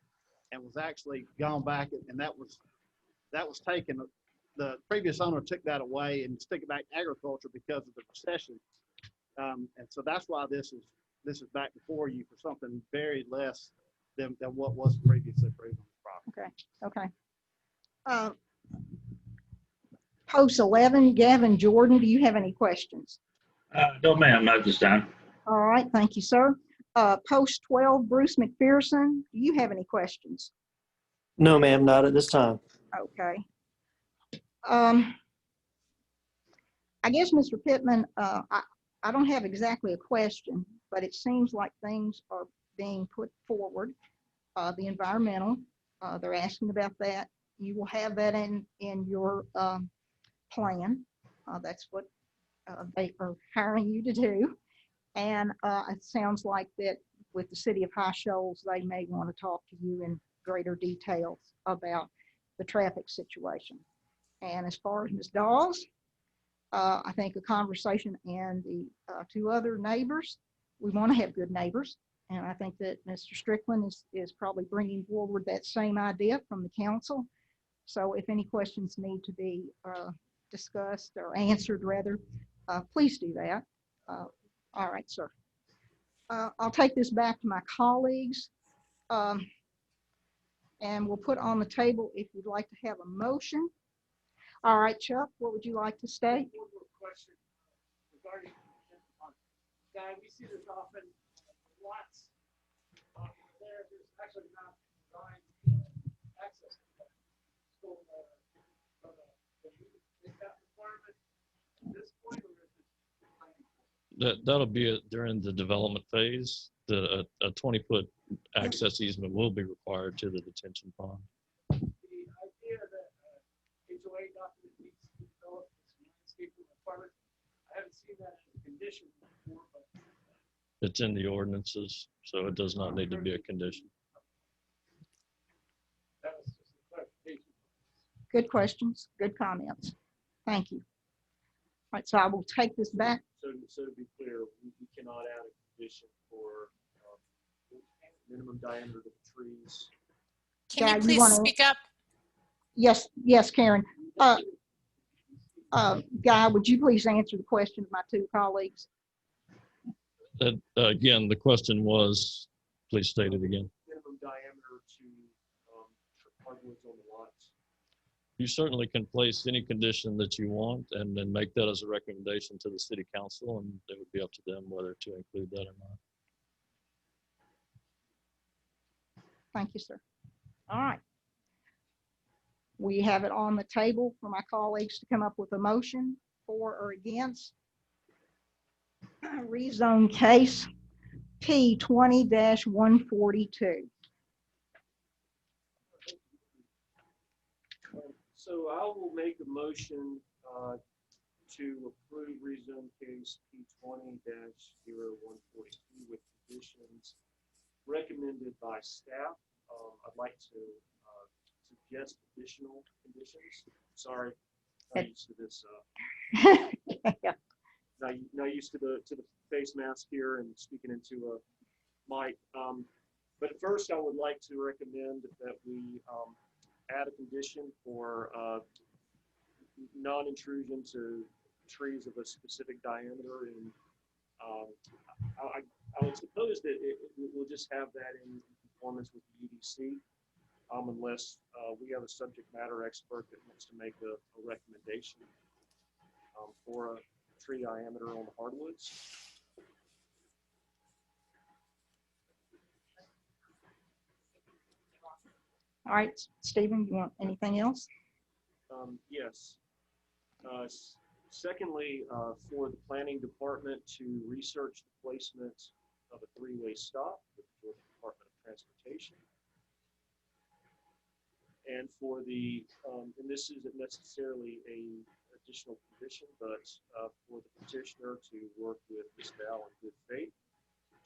and was actually gone back, and that was taken. The previous owner took that away and stick it back to agriculture because of the recession. And so that's why this is back before you for something very less than what was previously approved on the property. Okay. Post 11, Gavin Jordan, do you have any questions? No, ma'am, not this time. All right, thank you, sir. Post 12, Bruce McPherson, do you have any questions? No, ma'am, not at this time. Okay. I guess, Mr. Pittman, I don't have exactly a question, but it seems like things are being put forward. The environmental, they're asking about that. You will have that in your plan. That's what they are hiring you to do. And it sounds like that with the city of High Shoals, they may want to talk to you in greater details about the traffic situation. And as far as Ms. Dawes, I think a conversation and the two other neighbors, we want to have good neighbors. And I think that Mr. Strickland is probably bringing forward that same idea from the council. So if any questions need to be discussed or answered rather, please do that. All right, sir. I'll take this back to my colleagues and we'll put on the table if you'd like to have a motion. All right, Chuck, what would you like to state? One more question regarding Guy, we see this often lots there. There's actually not designed access to that. So, is that requirement at this point, or is it? That'll be during the development phase. A 20-foot access easement will be required to the detention pond. The idea that HOA document needs to be developed as a landscaping requirement, I haven't seen that as a condition before, but It's in the ordinances, so it does not need to be a condition. that was just a clarification. Good questions, good comments. Thank you. All right, so I will take this back. So to be clear, we cannot add a condition for minimum diameter of the trees. Can Guy, you you please wanna- speak up? Yes, Karen. Guy, would you please answer the question of my two colleagues? Again, the question was, please state it again. Minimum diameter to hardwoods on the lots. You certainly can place any condition that you want and then make that as a recommendation to the city council, and it would be up to them whether to include that or not. Thank you, sir. All right. We have it on the table for my colleagues to come up with a motion for or against rezone case P20-142. So I will make a motion to approve rezone case P20-0142 with conditions recommended by staff. I'd like to suggest additional conditions. Sorry, not used to this. Not used to the face mask here and speaking into a mic. But first, I would like to recommend that we add a condition for non-intrusion to trees of a specific diameter, and I would suppose that we'll just have that in conformance with the EDC, unless we have a subject matter expert that wants to make a recommendation for a tree diameter on the hardwoods. All right, Stephen, you want anything else? Yes. Secondly, for the planning department to research the placement of a three-way stop with the Georgia Department of Transportation. And for the, and this isn't necessarily a additional condition, but for the petitioner to work with Ms. Val in good faith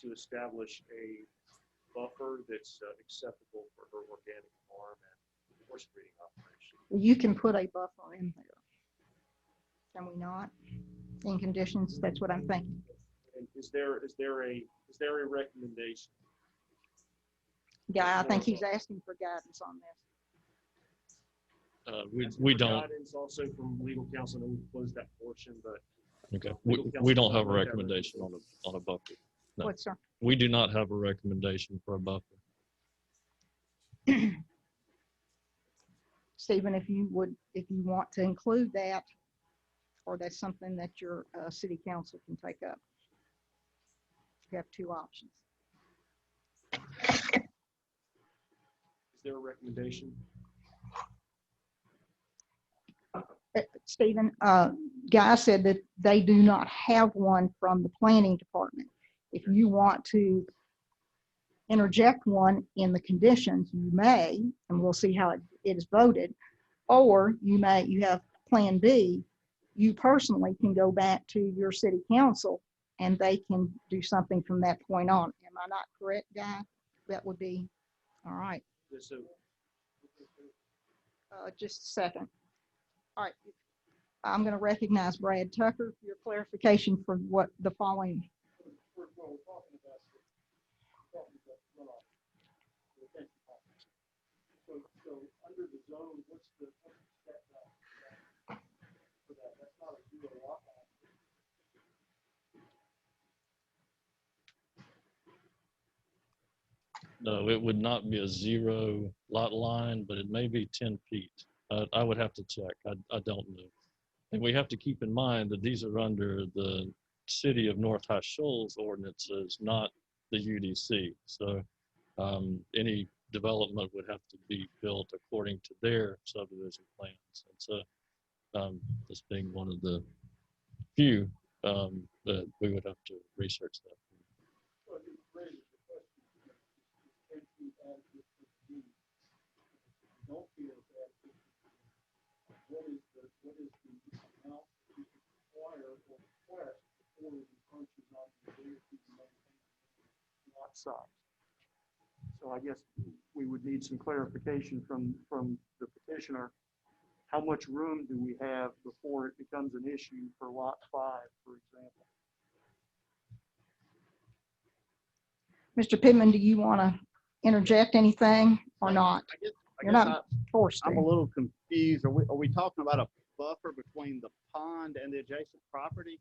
to establish a buffer that's acceptable for her organic farm and horse breeding operation. You can put a buffer in there. Can we not? In conditions, that's what I'm thinking. And is there a recommendation? Guy, I think he's asking for guidance on this. We don't. Guidance also from legal counsel, and we closed that portion, but Okay. legal We counsel don't have a won't have recommendation on a buffer. No. What, sir? We do not have a recommendation for a buffer. Stephen, if you want to include that, or that's something that your city council can take up. You have two options. is there a recommendation? Stephen, Guy said that they do not have one from the planning department. If you want to interject one in the conditions, you may, and we'll see how it is voted, or you have plan B. You personally can go back to your city council and they can do something from that point on. Am I not correct, Guy? That would be, all right. Yes, so Just a second. All right. I'm going to recognize Brad Tucker for your clarification for what the following. So under the zone, what's the setback for that? That's not a zero lot line. No, it would not be a 0 lot line, but it may be 10 feet. I would have to check. I don't know. And we have to keep in mind that these are under the City of North High Shoals ordinances, not the UDC. So any development would have to be built according to their subdivision plans. And so this being one of the few that we would have to research that. What is the amount that you require or request before the approaches on the lot size? So I guess we would need some clarification from the petitioner. How much room do we have before it becomes an issue for lot 5, for example? Mr. Pittman, do you want to interject anything or not? You're not forced to. I'm a little confused. Are we talking about a buffer between the pond and the adjacent property?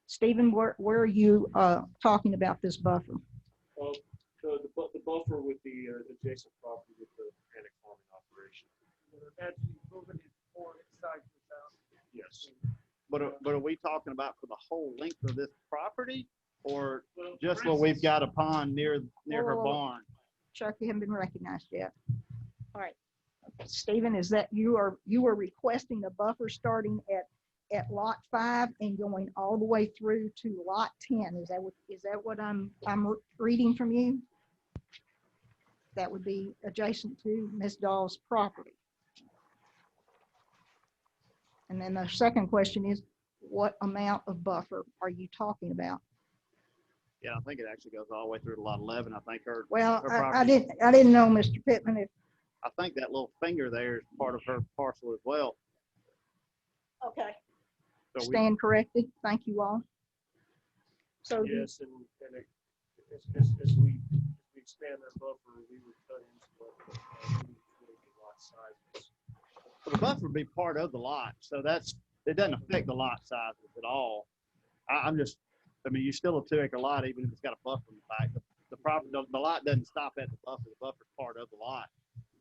Stephen, where are you talking about this buffer? Well, the buffer with the adjacent property with the organic farming operation. Actually moving it forward inside the house. Yes. But are we talking about for the whole length of this property, or just where we've got a pond near her barn? Chuck, you haven't been recognized yet. All right. Stephen, is that you are requesting a buffer starting at lot 5 and going all the way through to lot 10? Is that what I'm reading from you? That would be adjacent to Ms. Dawes' property. And then the second question is, what amount of buffer are you talking about? Yeah, I think it actually goes all the way through to lot 11. I think her. Well, her I property, didn't know, Mr. Pittman, if. I think that little finger there is part of her parcel as well. Okay. So Stand corrected. Thank you all. So yes, and as we expand that buffer, we would cut into lot sizes. So the buffer would be part of the lot, so it doesn't affect the lot sizes at all. I mean, you still a 2-acre lot, even if it's got a buffer in the back. The lot doesn't stop at the buffer. The buffer's part of the lot.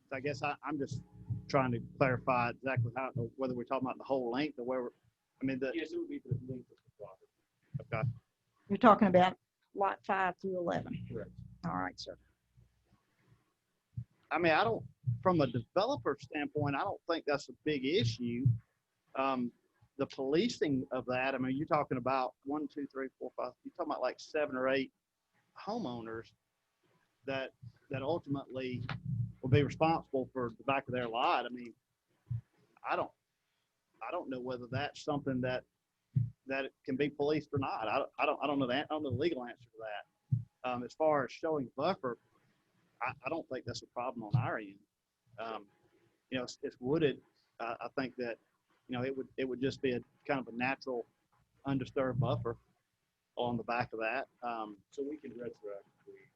So I guess I'm just trying to clarify exactly whether we're talking about the whole length or where Yes, it would be the length of the property. Okay. you're talking about lot 5 through 11. Correct. All right, sir. I mean, from a developer standpoint, I don't think that's a big issue. The policing of that, I mean, you're talking about 1, 2, 3, 4, 5, you're talking about like 7 or 8 homeowners that ultimately will be responsible for the back of their lot. I mean, I don't know whether that's something that it can be policed or not. I don't know that. I don't know the legal answer to that. As far as showing buffer, I don't think that's a problem on our end. You know, it's wooded. I think that, you know, it would just be a kind of a natural undisturbed buffer on the back of that. So we can retroactively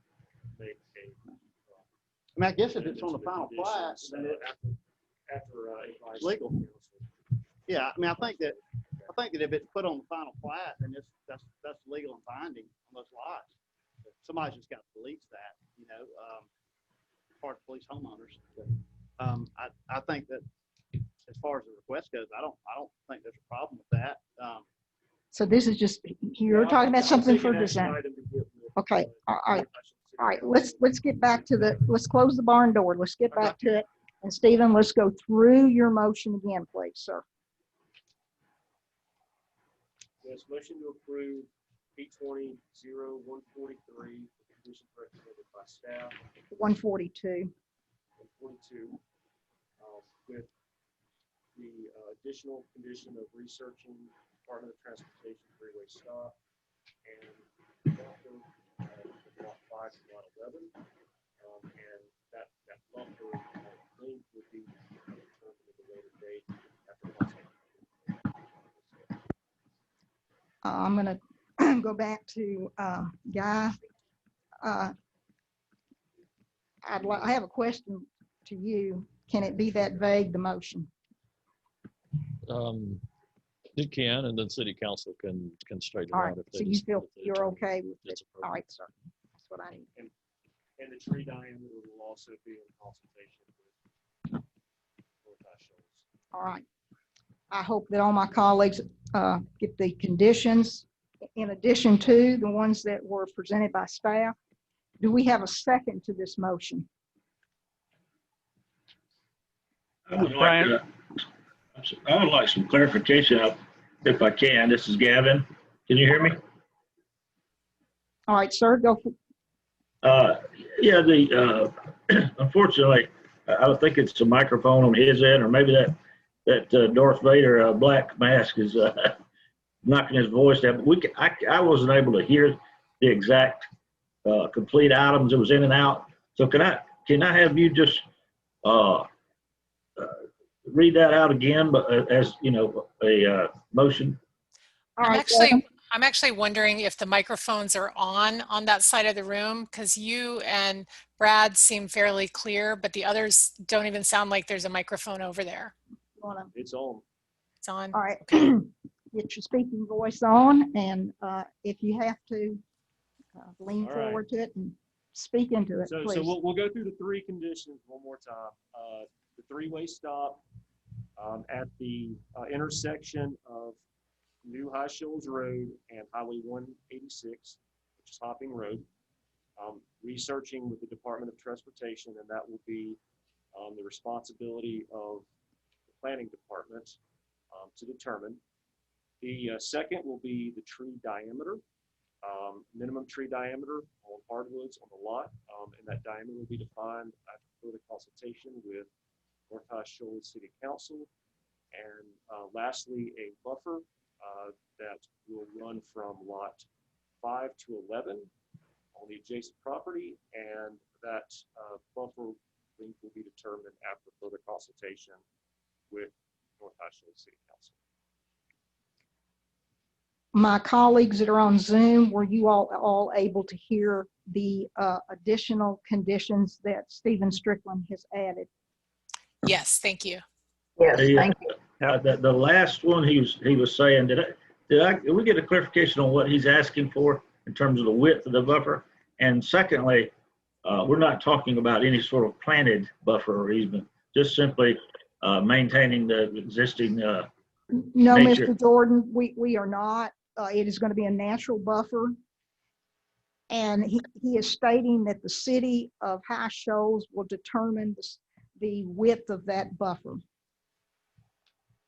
make a. I mean, I guess if it's on the final plat, conditions, then it, after advice. Legal. from council. yeah, I mean, I think that if it's put on the final plat, then that's legal and binding on those lots. Somebody's just got to police that, part of police homeowners. I think that as far as the request goes, I don't think there's a problem with that. So this is just, you're Yeah, talking about I'll something take for an action design. item to get with, Okay, all right. City All right, Council. let's get back to let's close the barn door. Let's get back to it. And Stephen, let's go through your motion again, please, sir. Yes, motion to approve P20-0143, conditions recommended by staff, 142. 142, with the additional condition of researching Department of Transportation freeway stop and buffer lot 5 to lot 11, and that buffer link would be determined at a later date after consultation. I'm going to go back to Guy. I have a question to you. Can it be that vague, the motion? It can, and then city council can straighten All it right, out. If they so you just- feel if they you're determine okay with it? it's All appropriate. right, sir. That's what I need. And the tree diameter will also be in consultation with North Shoals. All right. I hope that all my colleagues get the conditions in addition to the ones that were presented by staff. Do we have a second to this motion? I would like some clarification if I can. This is Gavin. Can you hear me? All right, sir, go for Yeah, unfortunately, I would think it's a microphone on his end, or maybe that Darth Vader black mask is knocking his voice down. But I wasn't able to hear the exact complete items. It was in and out. So can I have you just read that out again, but as a motion? All right, I'm actually wondering if the microphones are on that side of the room, because you and Brad seem fairly clear, but the others don't even sound like there's a microphone over there. It's on. It's on. All right. Get your speaking voice on, and if you have to lean All right. forward to it and speak into it, So please. we'll go through the three conditions one more time. The three-way stop at the intersection of New High Shoals Road and Highway 186, which is Hopping Road. Researching with the Department of Transportation, and that will be the responsibility of the planning department to determine. The second will be the tree diameter, minimum tree diameter on hardwoods on the lot, and that diameter will be defined after further consultation with North High Shoals City Council. And lastly, a buffer that will run from lot 5 to 11 on the adjacent property, and that buffer length will be determined after further consultation with North High Shoals City Council. My colleagues that are on Zoom, were you all able to hear the additional conditions that Stephen Strickland has added? Yes, thank you. Yes, thank you. The last one he was saying, did we get a clarification on what he's asking for in terms of the width of the buffer? And secondly, we're not talking about any sort of planted buffer or easement, just simply maintaining the existing No, nature. Mr. Jordan, we are not. It is going to be a natural buffer. And he is stating that the city of High Shoals will determine the width of that buffer.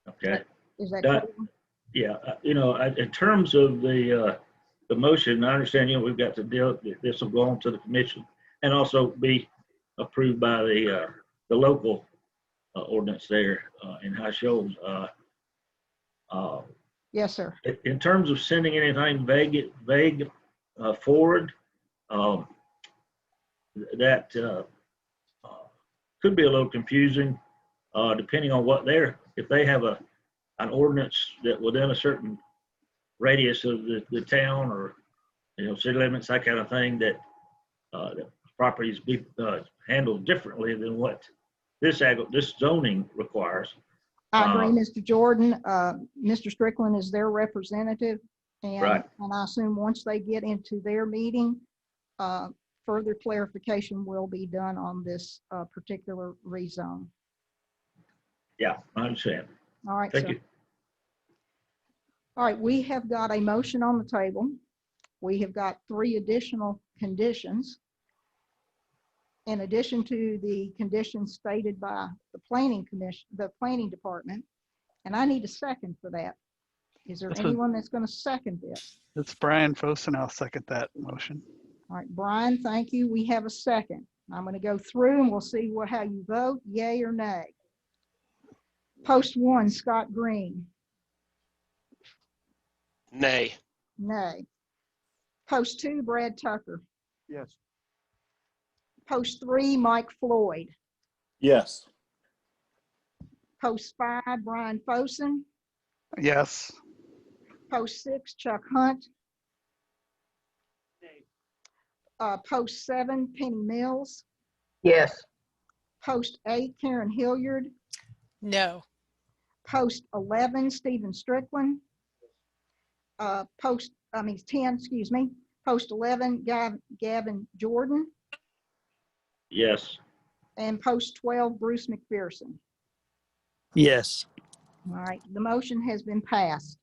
Okay. Is that clear? Yeah, in terms of the motion, I understand, we've got to deal, this will go on to the commission and also be approved by the local ordinance there in High Shoals. Yes, sir. In terms of sending anything vague forward, that could be a little confusing, depending on what if they have an ordinance that within a certain radius of the town or city limits, that kind of thing, that the properties handled differently than what this zoning requires. I agree, Mr. Jordan. Mr. Strickland is their representative. And, Right. and I assume once they get into their meeting, further clarification will be done on this particular rezone. Yeah, I understand. All right, Thank sir. you. All right, we have got a motion on the table. We have got 3 additional conditions. In addition to the conditions stated by the planning commission, the planning department, and I need a second for that. Is there anyone that's going to second this? It's Brian Fosen. I'll second that motion. All right, Brian, thank you. We have a second. I'm going to go through and we'll see how you vote, yay or nay. Post 1, Scott Green. Nay. Nay. Post 2, Brad Tucker. Yes. Post 3, Mike Floyd. Yes. Post 5, Brian Fosen. Yes. Post 6, Chuck Hunt. Post 7, Penny Mills. Yes. Post 8, Karen Hilliard. No. Post 11, Stephen Strickland. 10, excuse me. Post 11, Gavin Jordan. Yes. And post 12, Bruce McPherson. Yes. All right, the motion has been passed.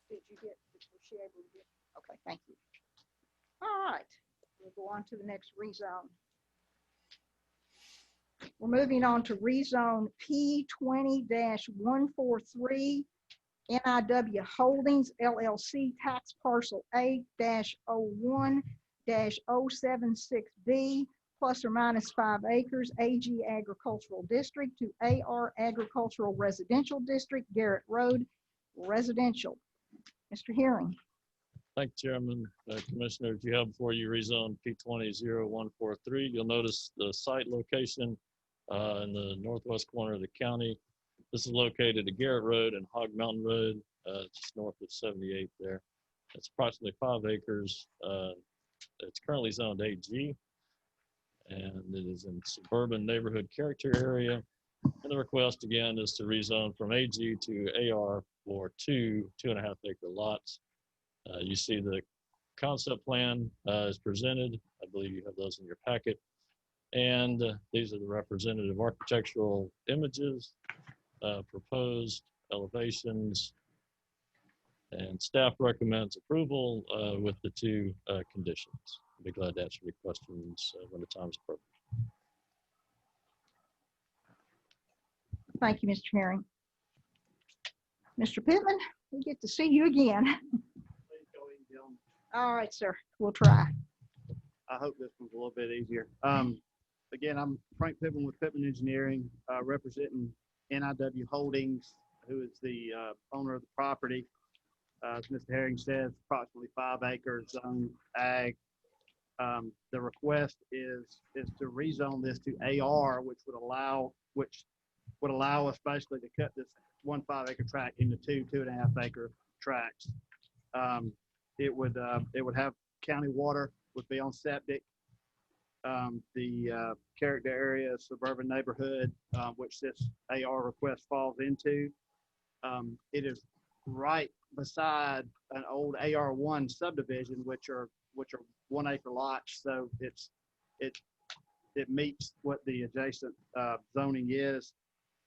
Did you get, was she able to get? Okay, thank you. All right, we'll go on to the next rezone. We're moving on to rezone P20-143 NIW Holdings LLC tax parcel A-01-076B plus or minus 5 acres, AG Agricultural District to AR Agricultural Residential District, Garrett Road Residential. Mr. Herring. Thank you, Chairman. Commissioners, you have before you rezone P20-0143. You'll notice the site location in the northwest corner of the county. This is located at Garrett Road and Hog Mountain Road, just north of 78 there. It's approximately 5 acres. It's currently zoned AG, and it is in suburban neighborhood character area. And the request again is to rezone from AG to AR for 2 2.5 acre lots. You see the concept plan is presented. I believe you have those in your packet. And these are the representative architectural images, proposed elevations, and staff recommends approval with the 2 conditions. I'll be glad to answer any questions when the time is appropriate. Thank you, Mr. Herring. Mr. Pittman, we get to see you again. All right, sir, we'll try. I hope this one's a little bit easier. Again, I'm Frank Pittman with Pittman Engineering, representing NIW Holdings, who is the owner of the property. As Mr. Herring says, approximately 5 acres zone ag. The request is to rezone this to AR, which would allow us basically to cut this 1 5 acre tract into 2 2.5 acre tracts. It would have county water, would be on septic. The character area, suburban neighborhood, which this AR request falls into. It is right beside an old AR1 subdivision, which are 1 acre lots. So it meets what the adjacent zoning is.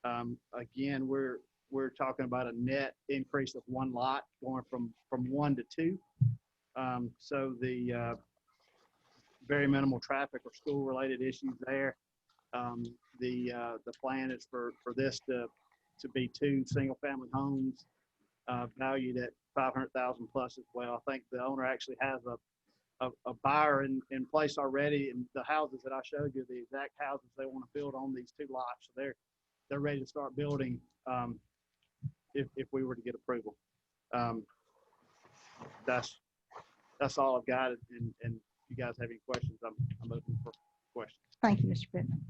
Again, we're talking about a net increase of 1 lot going from 1 to 2. So the very minimal traffic or school related issues there. The plan is for this to be 2 single family homes valued at $500,000 plus as well. I think the owner actually has a buyer in place already, and the houses that I showed you, the exact houses they want to build on these 2 lots. So they're ready to start building if we were to get approval. That's all I've got, and if you guys have any questions, I'm open for questions. Thank you, Mr. Pittman.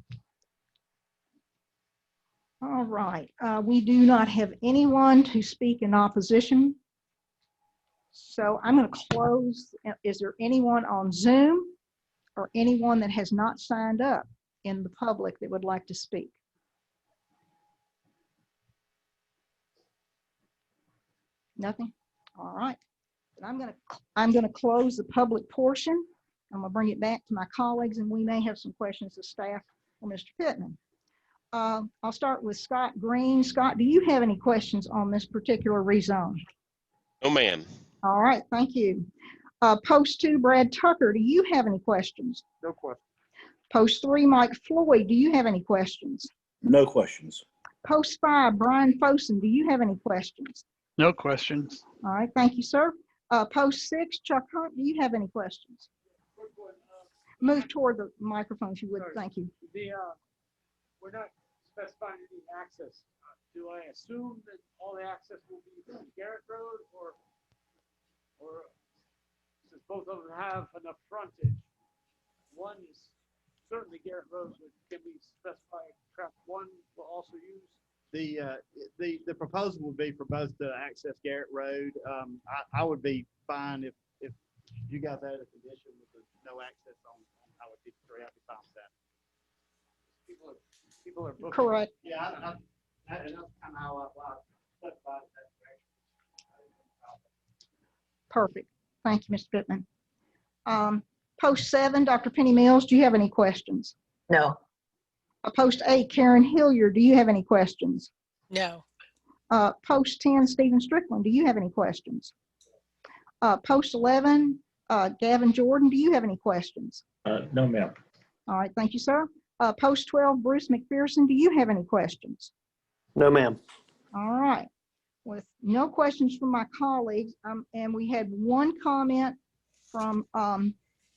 All right, we do not have anyone to speak in opposition. So I'm going to close. Is there anyone on Zoom or anyone that has not signed up in the public that would like to speak? Nothing? All right. I'm going to close the public portion. I'm going to bring it back to my colleagues, and we may have some questions of staff for Mr. Pittman. I'll start with Scott Green. Scott, do you have any questions on this particular rezone? No, ma'am. All right, thank you. Post 2, Brad Tucker, do you have any questions? No question. Post 3, Mike Floyd, do you have any questions? No questions. Post 5, Brian Fosen, do you have any questions? No questions. All right, thank you, sir. Post 6, Chuck Hunt, do you have any questions? Move toward the microphone if you would, thank you. We're not specifying any access. Do I assume that all the access will be from Garrett Road, or since both of them have enough frontage, one is certainly Garrett Road, but can we specify track 1 will also use? The proposal would be for both to access Garrett Road. I would be fine if you got that as a condition with the no access on Highway 53. I'd be fine with that. People are booking. Correct. Yeah, and that's kind of how I specified that direction. Perfect. Thank you, Mr. Pittman. Post 7, Dr. Penny Mills, do you have any questions? No. Post 8, Karen Hilliard, do you have any questions? No. Post 10, Stephen Strickland, do you have any questions? Post 11, Gavin Jordan, do you have any questions? No, ma'am. All right, thank you, sir. Post 12, Bruce McPherson, do you have any questions? No, ma'am. All right. With no questions from my colleagues, and we had one comment from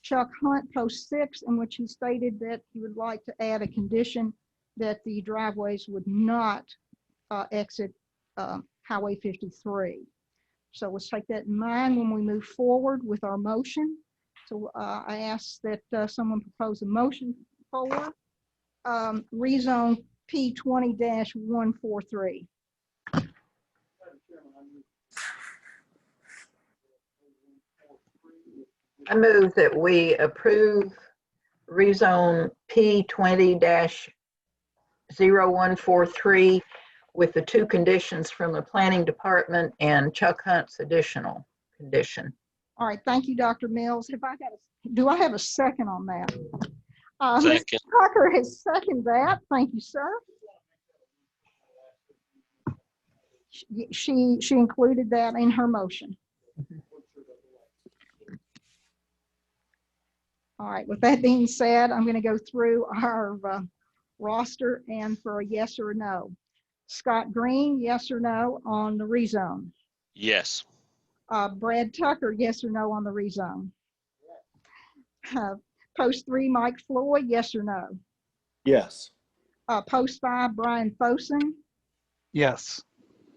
Chuck Hunt, post 6, in which he stated that he would like to add a condition that the driveways would not exit Highway 53. So let's take that in mind when we move forward with our motion. So I ask that someone propose a motion for rezone P20-143. I move that we approve rezone P20-0143 with the 2 conditions from the planning department and Chuck Hunt's additional condition. All right, thank you, Dr. Mills. Do I have a second on that? Second. Mr. Tucker has seconded that. Thank you, sir. She included that in her motion. All right, with that being said, I'm going to go through our roster and for a yes or a no. Scott Green, yes or no on the rezone? Yes. Brad Tucker, yes or no on the rezone? Post 3, Mike Floyd, yes or no? Yes. Post 5, Brian Fosen. Yes.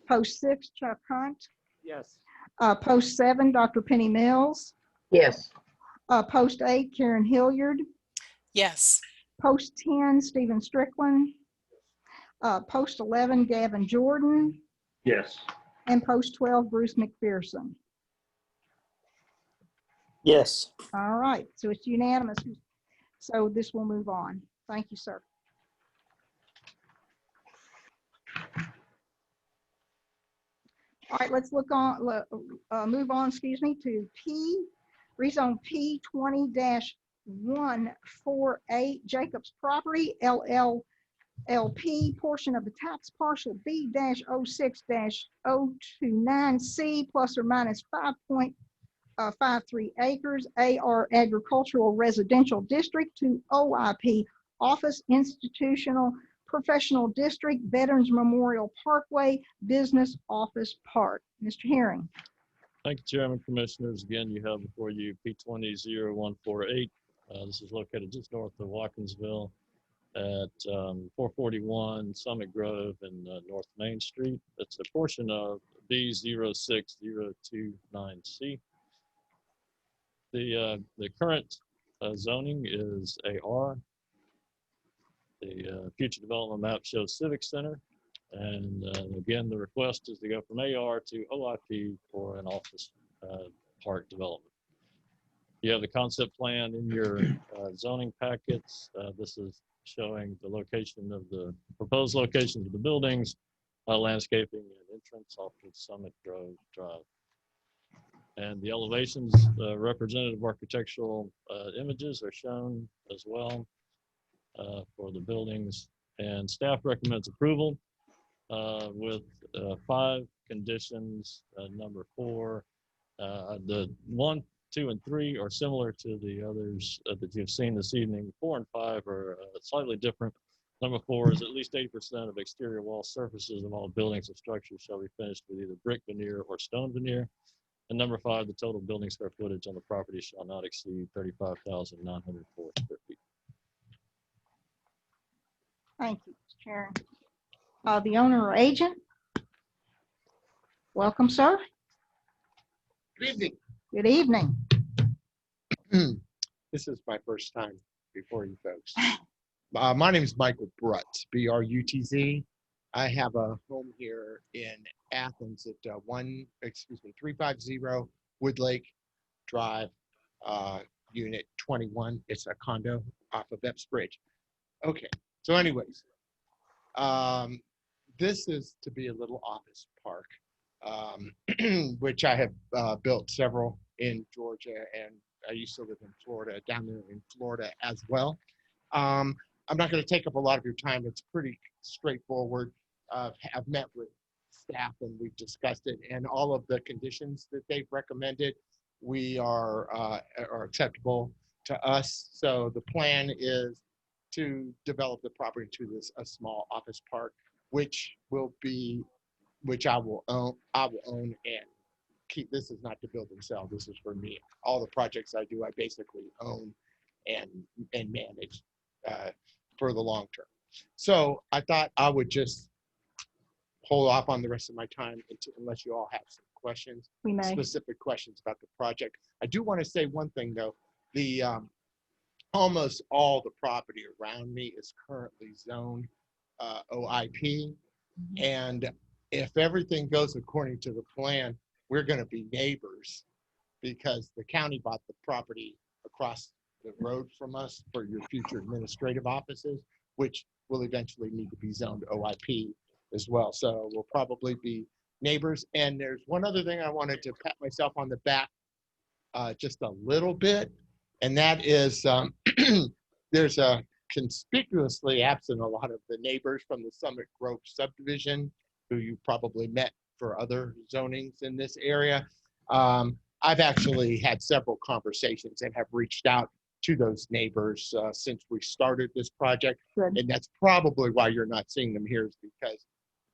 Post 6, Chuck Hunt. Yes. Post 7, Dr. Penny Mills. Yes. Post 8, Karen Hilliard. Yes. Post 10, Stephen Strickland. Post 11, Gavin Jordan. Yes. And post 12, Bruce McPherson. Yes. All right, so it's unanimous. So this will move on. Thank you, sir. All right, let's move on, to rezone P20-148, Jacobs Property, LLP, portion of the tax parcel B-06-029C plus or minus 5.53 acres, AR Agricultural Residential District to OIP Office Institutional Professional District, Veterans Memorial Parkway, Business Office Park. Mr. Herring. Thank you, Chairman, Commissioners. Again, you have before you P20-0148. This is located just north of Watkinsville at 441 Summit Grove and North Main Street. It's a portion of B-06-029C. The current zoning is AR. The future development map shows Civic Center. And again, the request is to go from AR to OIP for an office park development. You have the concept plan in your zoning packets. This is showing the location of the proposed locations of the buildings, landscaping and entrance off of Summit Grove Drive. And the elevations, representative architectural images are shown as well for the buildings. And staff recommends approval with 5 conditions. Number 4, the 1, 2, and 3 are similar to the others that you've seen this evening. 4 and 5 are slightly different. Number 4 is at least 80% of exterior wall surfaces of all buildings and structures shall be finished with either brick veneer or stone veneer. And number 5, the total building square footage on the property shall not exceed 35,904 square feet. Thank you, Mr. Chairman. The owner or agent? Welcome, sir. Good evening. Good evening. This is my first time before you folks. My name is Michael Brutz, B-R-U-T-Z. I have a home here in Athens at 350 Woodlake Drive, Unit 21. It's a condo off of Epps Bridge. Okay, so anyways, this is to be a little office park, which I have built several in Georgia, and I used to live in Florida, down there in Florida as well. I'm not going to take up a lot of your time. It's pretty straightforward. I've met with staff and we've discussed it, and all of the conditions that they've recommended are acceptable to us. So the plan is to develop the property into a small office park, which I will own and keep. This is not to build and sell. This is for me. All the projects I do, I basically own and manage for the long term. So I thought I would just hold off on the rest of my time unless you all have some questions, specific questions about the project. I do want to say one thing though. The almost all the property around me is currently zoned OIP, and if everything goes according to the plan, we're going to be neighbors because the county bought the property across the road from us for your future administrative offices, which will eventually need to be zoned OIP as well. So we'll probably be neighbors. And there's one other thing I wanted to pat myself on the back just a little bit, and that is there's a conspicuously absent a lot of the neighbors from the Summit Grove subdivision who you probably met for other zonings in this area. I've actually had several conversations and have reached out to those neighbors since we started this project. Good. And that's probably why you're not seeing them here, is because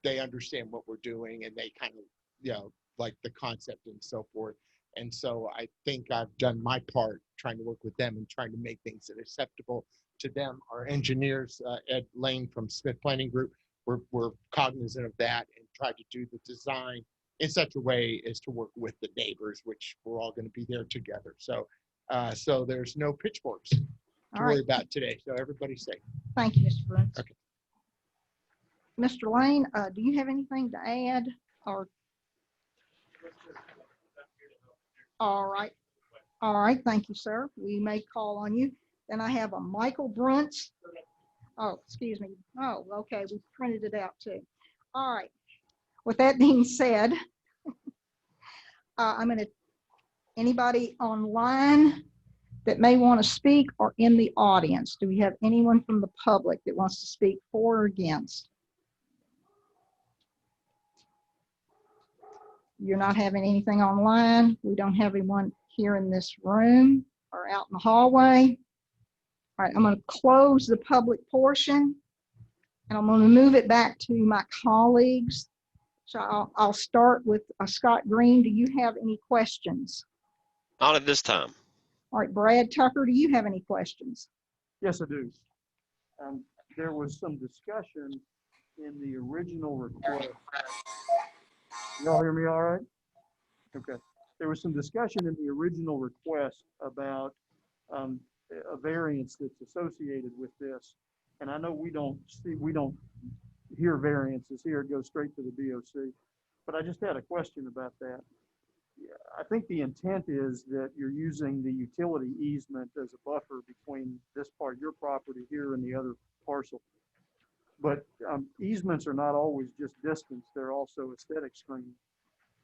they understand what we're doing and they kind of, like the concept and so forth. And so I think I've done my part trying to work with them and trying to make things that are acceptable to them. Our engineers, Ed Lane from Smith Planning Group, we're cognizant of that and tried to do the design in such a way as to work with the neighbors, which we're all going to be there together. So so there's no pitchforks to worry about today. So everybody's safe. Thank you, Mr. Brooks. Okay. Mr. Lane, do you have anything to add? Or all right. All right. Thank you, sir. We may call on you. Then I have a Michael Bruntz. Oh, excuse me. Oh, okay. We printed it out too. All right. With that being said, I'm going to, anybody online that may want to speak or in the audience, do we have anyone from the public that wants to speak for or against? You're not having anything online. We don't have anyone here in this room or out in the hallway. All right, I'm going to close the public portion and I'm going to move it back to my colleagues. So I'll start with Scott Green. Do you have any questions? Not at this time. All right, Brad Tucker, do you have any questions? Yes, I do. There was some discussion in the original request. Y'all hear me all right? Okay. There was some discussion in the original request about a variance that's associated with this. And I know we don't hear variances here. It goes straight to the DOC. But I just had a question about that. I think the intent is that you're using the utility easement as a buffer between this part of your property here and the other parcel. But easements are not always just distance, they're also aesthetic screening.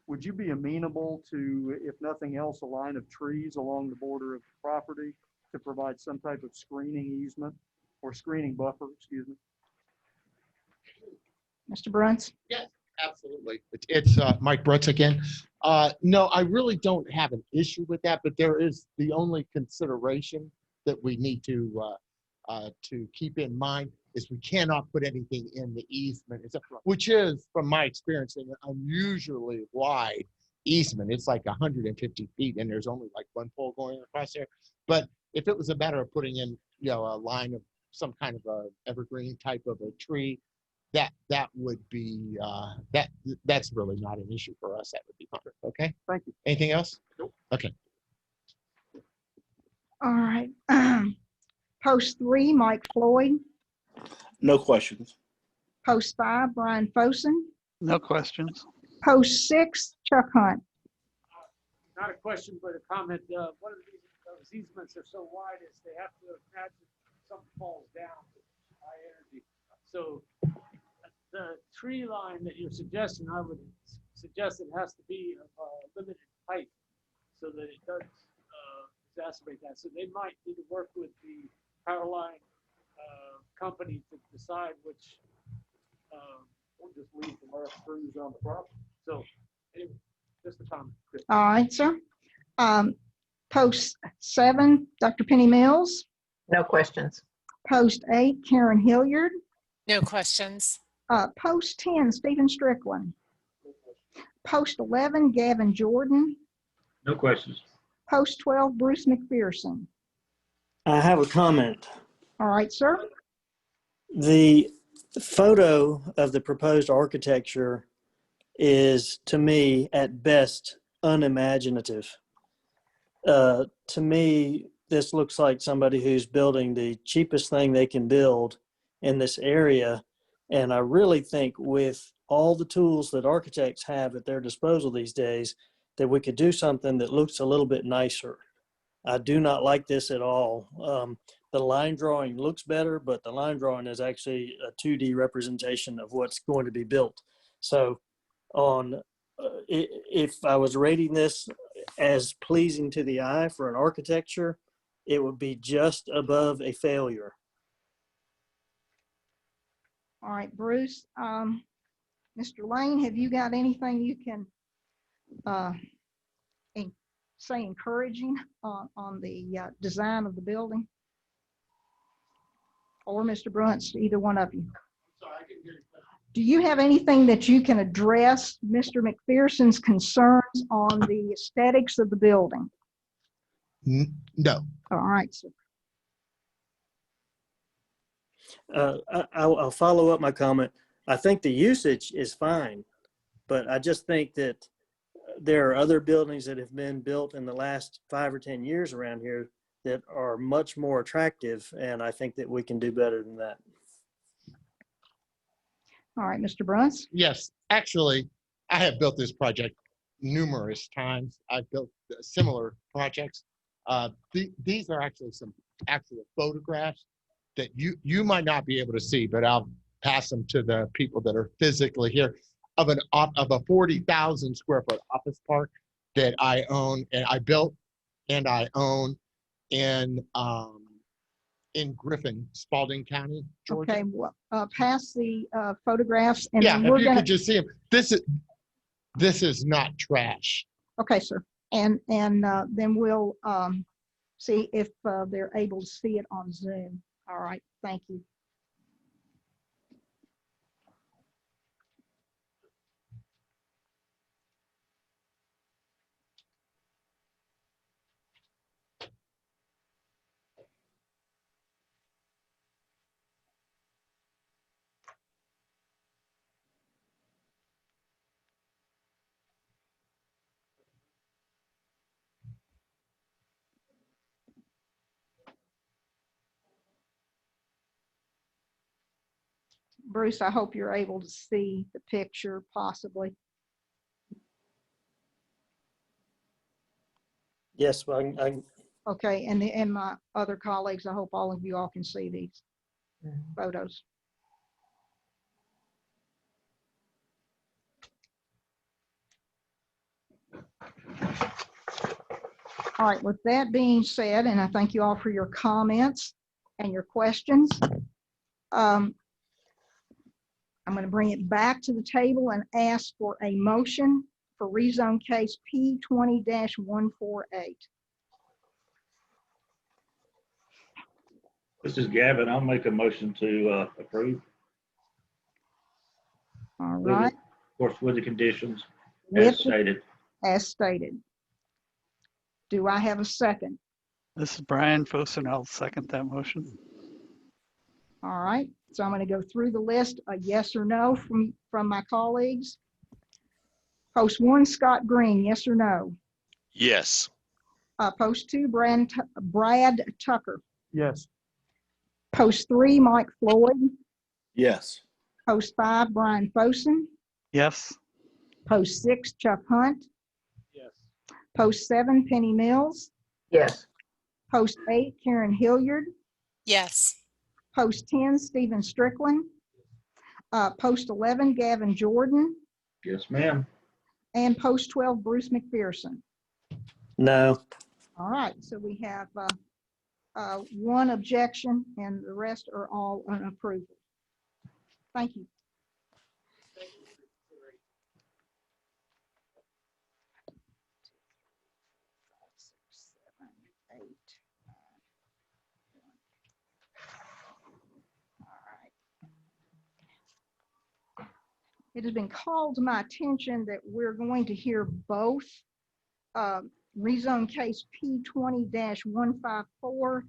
Would you be amenable to, if nothing else, a line of trees along the border of the property to provide some type of screening easement or screening buffer, excuse me? Mr. Bruns? Yes, absolutely. It's Mike Brutz again. No, I really don't have an issue with that, but there is the only consideration that we need to keep in mind is we cannot put anything in the easement, which is, from my experience, an unusually wide easement. It's like 150 feet, and there's only like one pole going across there. But if it was a matter of putting in, a line of some kind of a evergreen type of a tree, that would be that's really not an issue for us. That would be fine. Okay. Thank you. Anything else? Nope. Okay. All right. Post 3, Mike Floyd. No questions. Post 5, Brian Fosen. No questions. Post 6, Chuck Hunt. Not a question, but a comment. One of the reasons those easements are so wide is they have to imagine something falls down with high energy. So the tree line that you're suggesting, I would suggest it has to be of limited height so that it does exacerbate that. So they might need to work with the power line company to decide which, we'll just leave the last trees on the property. So anyway, just a comment. All right, sir. Post 7, Dr. Penny Mills. No questions. Post 8, Karen Hilliard. No questions. Post 10, Stephen Strickland. Post 11, Gavin Jordan. No questions. Post 12, Bruce McPherson. I have a comment. All right, sir. The photo of the proposed architecture is, to me, at best, unimaginative. To me, this looks like somebody who's building the cheapest thing they can build in this area. And I really think with all the tools that architects have at their disposal these days, that we could do something that looks a little bit nicer. I do not like this at all. The line drawing looks better, but the line drawing is actually a 2D representation of what's going to be built. So if I was rating this as pleasing to the eye for an architecture, it would be just above a failure. All right, Bruce. Mr. Lane, have you got anything you can say encouraging on the design of the building? Or Mr. Bruns, either one of you. Do you have anything that you can address Mr. McPherson's concerns on the aesthetics of the building? No. All right, sir. I'll follow up my comment. I think the usage is fine, but I just think that there are other buildings that have been built in the last 5 or 10 years around here that are much more attractive, and I think that we can do better than that. All right, Mr. Bruns. Yes, actually, I have built this project numerous times. I've built similar projects. These are actually some actual photographs that you might not be able to see, but I'll pass them to the people that are physically here of a 40,000 square foot office park that I own and I built and I own in Griffin, Spalding County, Georgia. Okay, well, pass the photographs, and Yeah, then if we're you gonna. could just see them. This is not trash. Okay, sir, and then we'll see if they're able to see it on Zoom. All right, thank you. Bruce, I hope you're able to see the picture possibly. Yes, well, Okay, and my other colleagues, I hope all of you all can see these photos. All right, with that being said, and I thank you all for your comments and your questions. I'm going to bring it back to the table and ask for a motion for rezone case P20-148. This is Gavin. I'll make a motion to approve. All With right. it, of course, with the conditions With as stated. As stated. Do I have a second? This is Brian Fosen. I'll second that motion. All right, so I'm going to go through the list, a yes or no from my colleagues. Post 1, Scott Green, yes or no? Yes. Post 2, Brad Tucker. Yes. Post 3, Mike Floyd. Yes. Post 5, Brian Fosen. Yes. Post 6, Chuck Hunt. Yes. Post 7, Penny Mills. Yes. Post 8, Karen Hilliard. Yes. Post 10, Stephen Strickland. Post 11, Gavin Jordan. Yes, ma'am. And post 12, Bruce McPherson. no. All right, so we have one objection and the rest are all an approval. Thank you. It has been called to my attention that we're going to hear both rezone case P20-154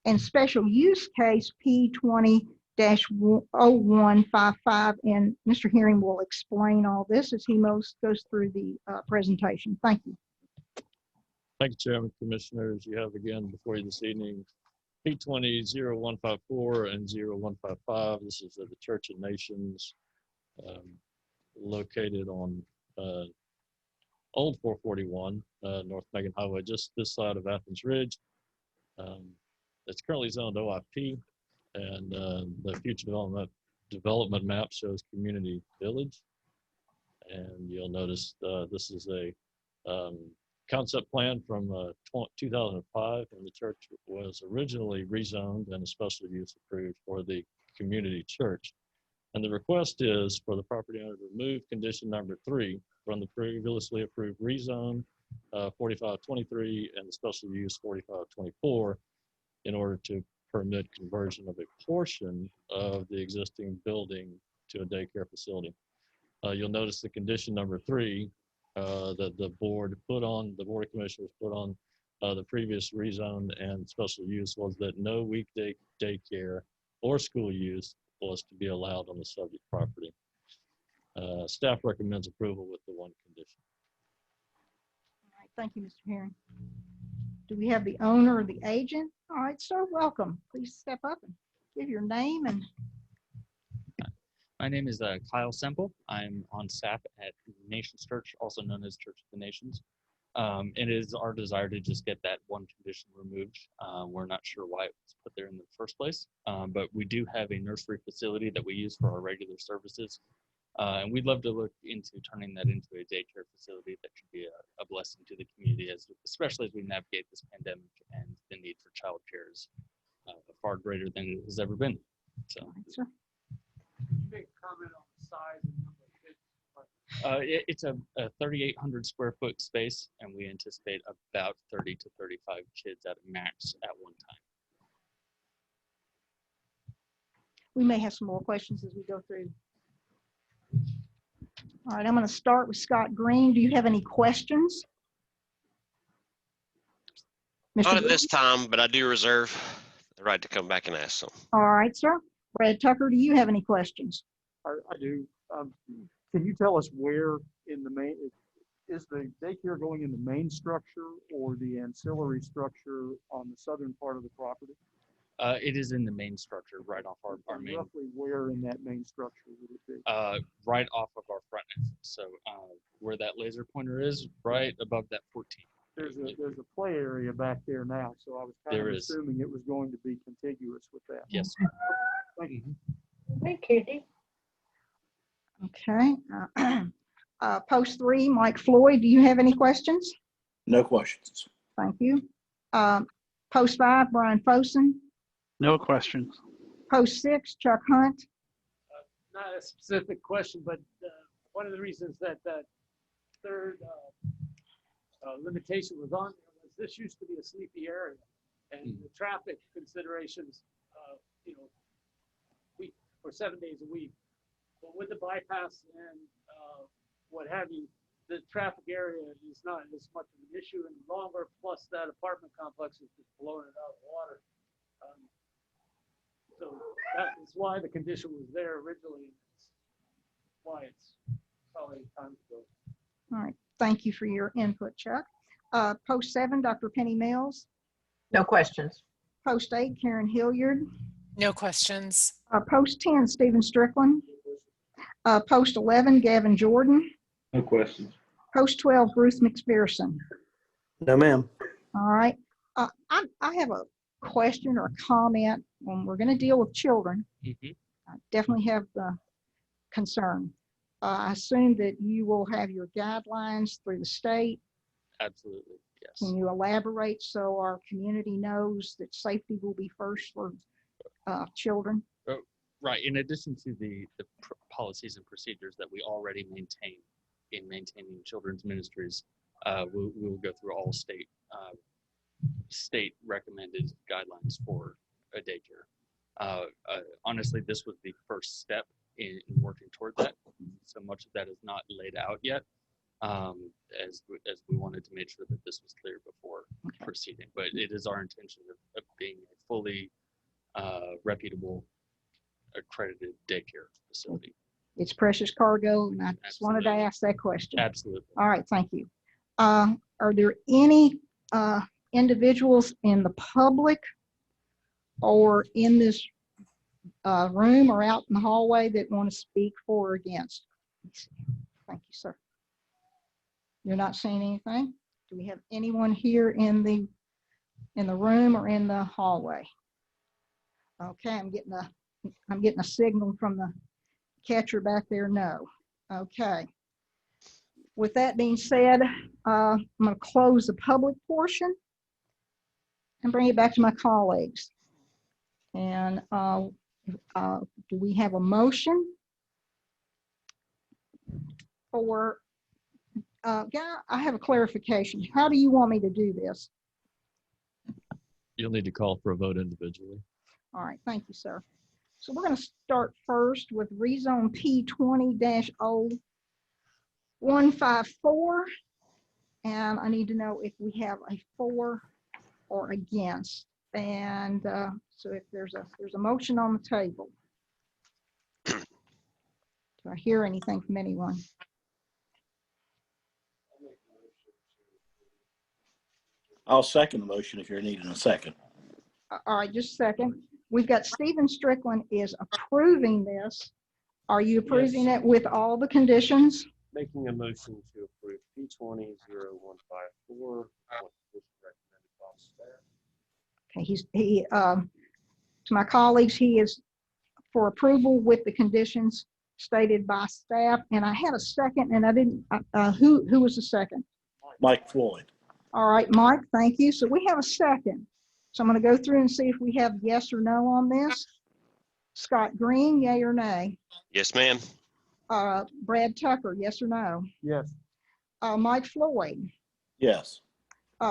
and special use case P20-0155. And Mr. Herring will explain all this as he goes through the presentation. Thank you. Thank you, Chairman, Commissioners. You have again before you this evening P20-0154 and 0155. This is the Church of Nations located on Old 441 North Megan Highway, just this side of Athens Ridge. It's currently zoned OIP, and the future development map shows community village. And you'll notice this is a concept plan from 2005, and the church was originally rezoned and a special use approved for the community church. And the request is for the property owner to remove condition number 3 from the previously approved rezone 4523 and the special use 4524 in order to permit conversion of a portion of the existing building to a daycare facility. You'll notice the condition number 3 that the board of commissioners put on the previous rezone and special use was that no weekday daycare or school use was to be allowed on the subject property. Staff recommends approval with the one condition. All right, thank you, Mr. Herring. Do we have the owner or the agent? All right, sir, welcome. Please step up and give your name. And my name is Kyle Semple. I'm on staff at Nations Church, also known as Church of the Nations. It is our desire to just get that one condition removed. We're not sure why it was put there in the first place, but we do have a nursery facility that we use for our regular services. And we'd love to look into turning that into a daycare facility that could be a blessing to the community, especially as we navigate this pandemic and the need for childcare is far greater than it has ever been. So, sure. Make a comment on the size and number of kids. It's a 3,800 square foot space, and we anticipate about 30 to 35 kids at a max at one time. we may have some more questions as we go through. All right, I'm going to start with Scott Green. Do you have any questions? Not at this time, but I do reserve the right to come back and ask some. All right, sir. Brad Tucker, do you have any questions? I do. Can you tell us where in the main, is the daycare going in the main structure or the ancillary structure on the southern part of the property? It is in the main structure, right off our main. Roughly where in that main structure would it be? Right off of our front entrance. So where that laser pointer is, right above that 14. there's a play area back there now, so I was kind There of is. assuming it was going to be contiguous with that. Yes. Thank you. Thank you. Okay. Post 3, Mike Floyd, do you have any questions? No questions. Thank you. Post 5, Brian Fosen. No questions. Post 6, Chuck Hunt. Not a specific question, but one of the reasons that that third limitation was on there was this used to be a sleepy area, and the traffic considerations, for 7 days a week. But with the bypass and what have you, the traffic area is not as much of an issue any longer. Plus, that apartment complex is just blowing it out of the water. So that is why the condition was there originally. It's why it's probably time to go. All right. Thank you for your input, Chuck. Post 7, Dr. Penny Mills. No questions. Post 8, Karen Hilliard. No questions. Post 10, Stephen Strickland. Post 11, Gavin Jordan. No questions. Post 12, Bruce McPherson. No, ma'am. All right. I have a question or a comment when we're going to deal with children. I definitely have the concern. I assume that you will have your guidelines through the state. Absolutely, yes. Can you elaborate so our community knows that safety will be first for children? Right. In addition to the policies and procedures that we already maintain in maintaining children's ministries, we'll go through all state recommended guidelines for a daycare. Honestly, this was the first step in working toward that. So much of that is not laid out yet, as we wanted to make sure that this was clear before proceeding. But it is our intention of being a fully reputable, accredited daycare facility. It's precious cargo, and I just wanted to ask that question. Absolutely. All right, thank you. Are there any individuals in the public or in this room or out in the hallway that want to speak for or against? Thank you, sir. You're not saying anything? Do we have anyone here in the room or in the hallway? Okay, I'm getting a signal from the catcher back there. No. Okay. With that being said, I'm going to close the public portion and bring it back to my colleagues. And do we have a motion for, Guy, I have a clarification. How do you want me to do this? You'll need to call for a vote individually. All right, thank you, sir. So we're going to start first with rezone P20-0154. And I need to know if we have a for or against. And so if there's a motion on the table. Do I hear anything from anyone? I'll second the motion if you're needing a second. All right, just a second. We've got Stephen Strickland is approving this. Are you approving it with all the conditions? Making a motion to approve P20-0154. Okay, to my colleagues, he is for approval with the conditions stated by staff. And I had a second, and I didn't. Who was the second? Mike Floyd. All right, Mike. Thank you. So we have a second. So I'm going to go through and see if we have yes or no on this. Scott Green, yay or nay? Yes, ma'am. Brad Tucker, yes or no? Yes. Mike Floyd. Yes.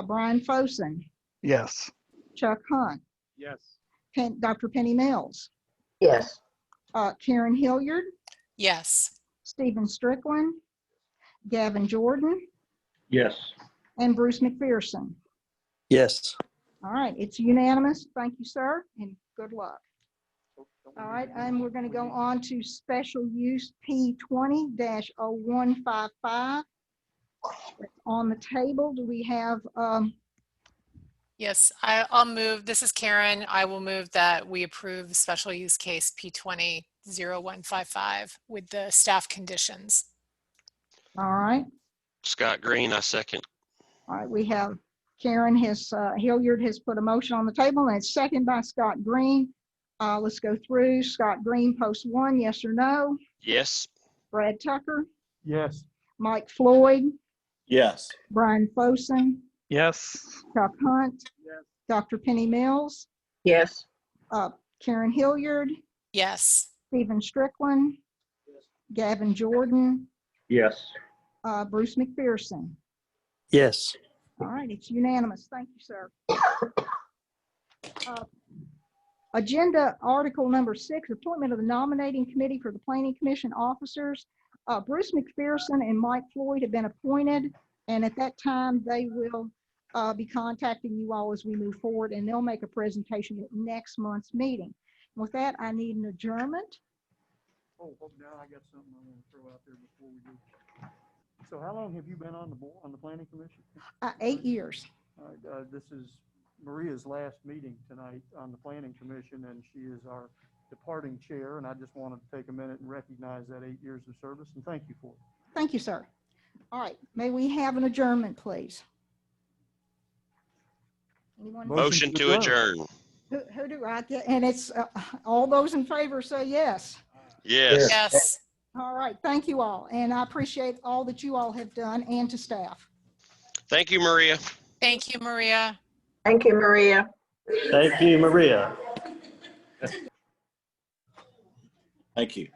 Brian Fosen. Yes. Chuck Hunt. Yes. Dr. Penny Mills. Yes. Karen Hilliard. Yes. Stephen Strickland. Gavin Jordan. Yes. And Bruce McPherson. Yes. All right, it's unanimous. Thank you, sir, and good luck. All right, and we're going to go on to special use P20-0155. On the table, do we have? Yes, I'll move. This is Karen. I will move that we approve special use case P20-0155 with the staff conditions. All right. Scott Green, I second. All right, we have Karen Hilliard has put a motion on the table, and it's seconded by Scott Green. Let's go through. Scott Green, post 1, yes or no? Yes. Brad Tucker, Yes. Mike Floyd, Yes. Brian Fosen, Yes. Chuck Hunt, Yes. Dr. Penny Mills, Yes. Karen Hilliard, Yes. Stephen Strickland, Gavin Jordan, Yes. Bruce McPherson. Yes. All right, it's unanimous. Thank you, sir. Agenda article number 6, appointment of the nominating committee for the Planning Commission officers. Bruce McPherson and Mike Floyd have been appointed, and at that time, they will be contacting you all as we move forward, and they'll make a presentation at next month's meeting. With that, I need an adjournment. Oh, now I got something I want to throw out there before we do. So how long have you been on the board, on the planning commission? 8 years. All right, this is Maria's last meeting tonight on the planning commission, and she is our departing chair, and I just wanted to take a minute and recognize that 8 years of service, and thank you for it. Thank you, sir. All right, may we have an adjournment, please? Anyone? Motion to adjourn. Who do I get? And it's all those in favor say yes. Yes. Yes. All right, thank you all. And I appreciate all that you all have done, and to staff. Thank you, Maria. Thank you, Maria. Thank you, Maria. Thank you, Maria. Thank you.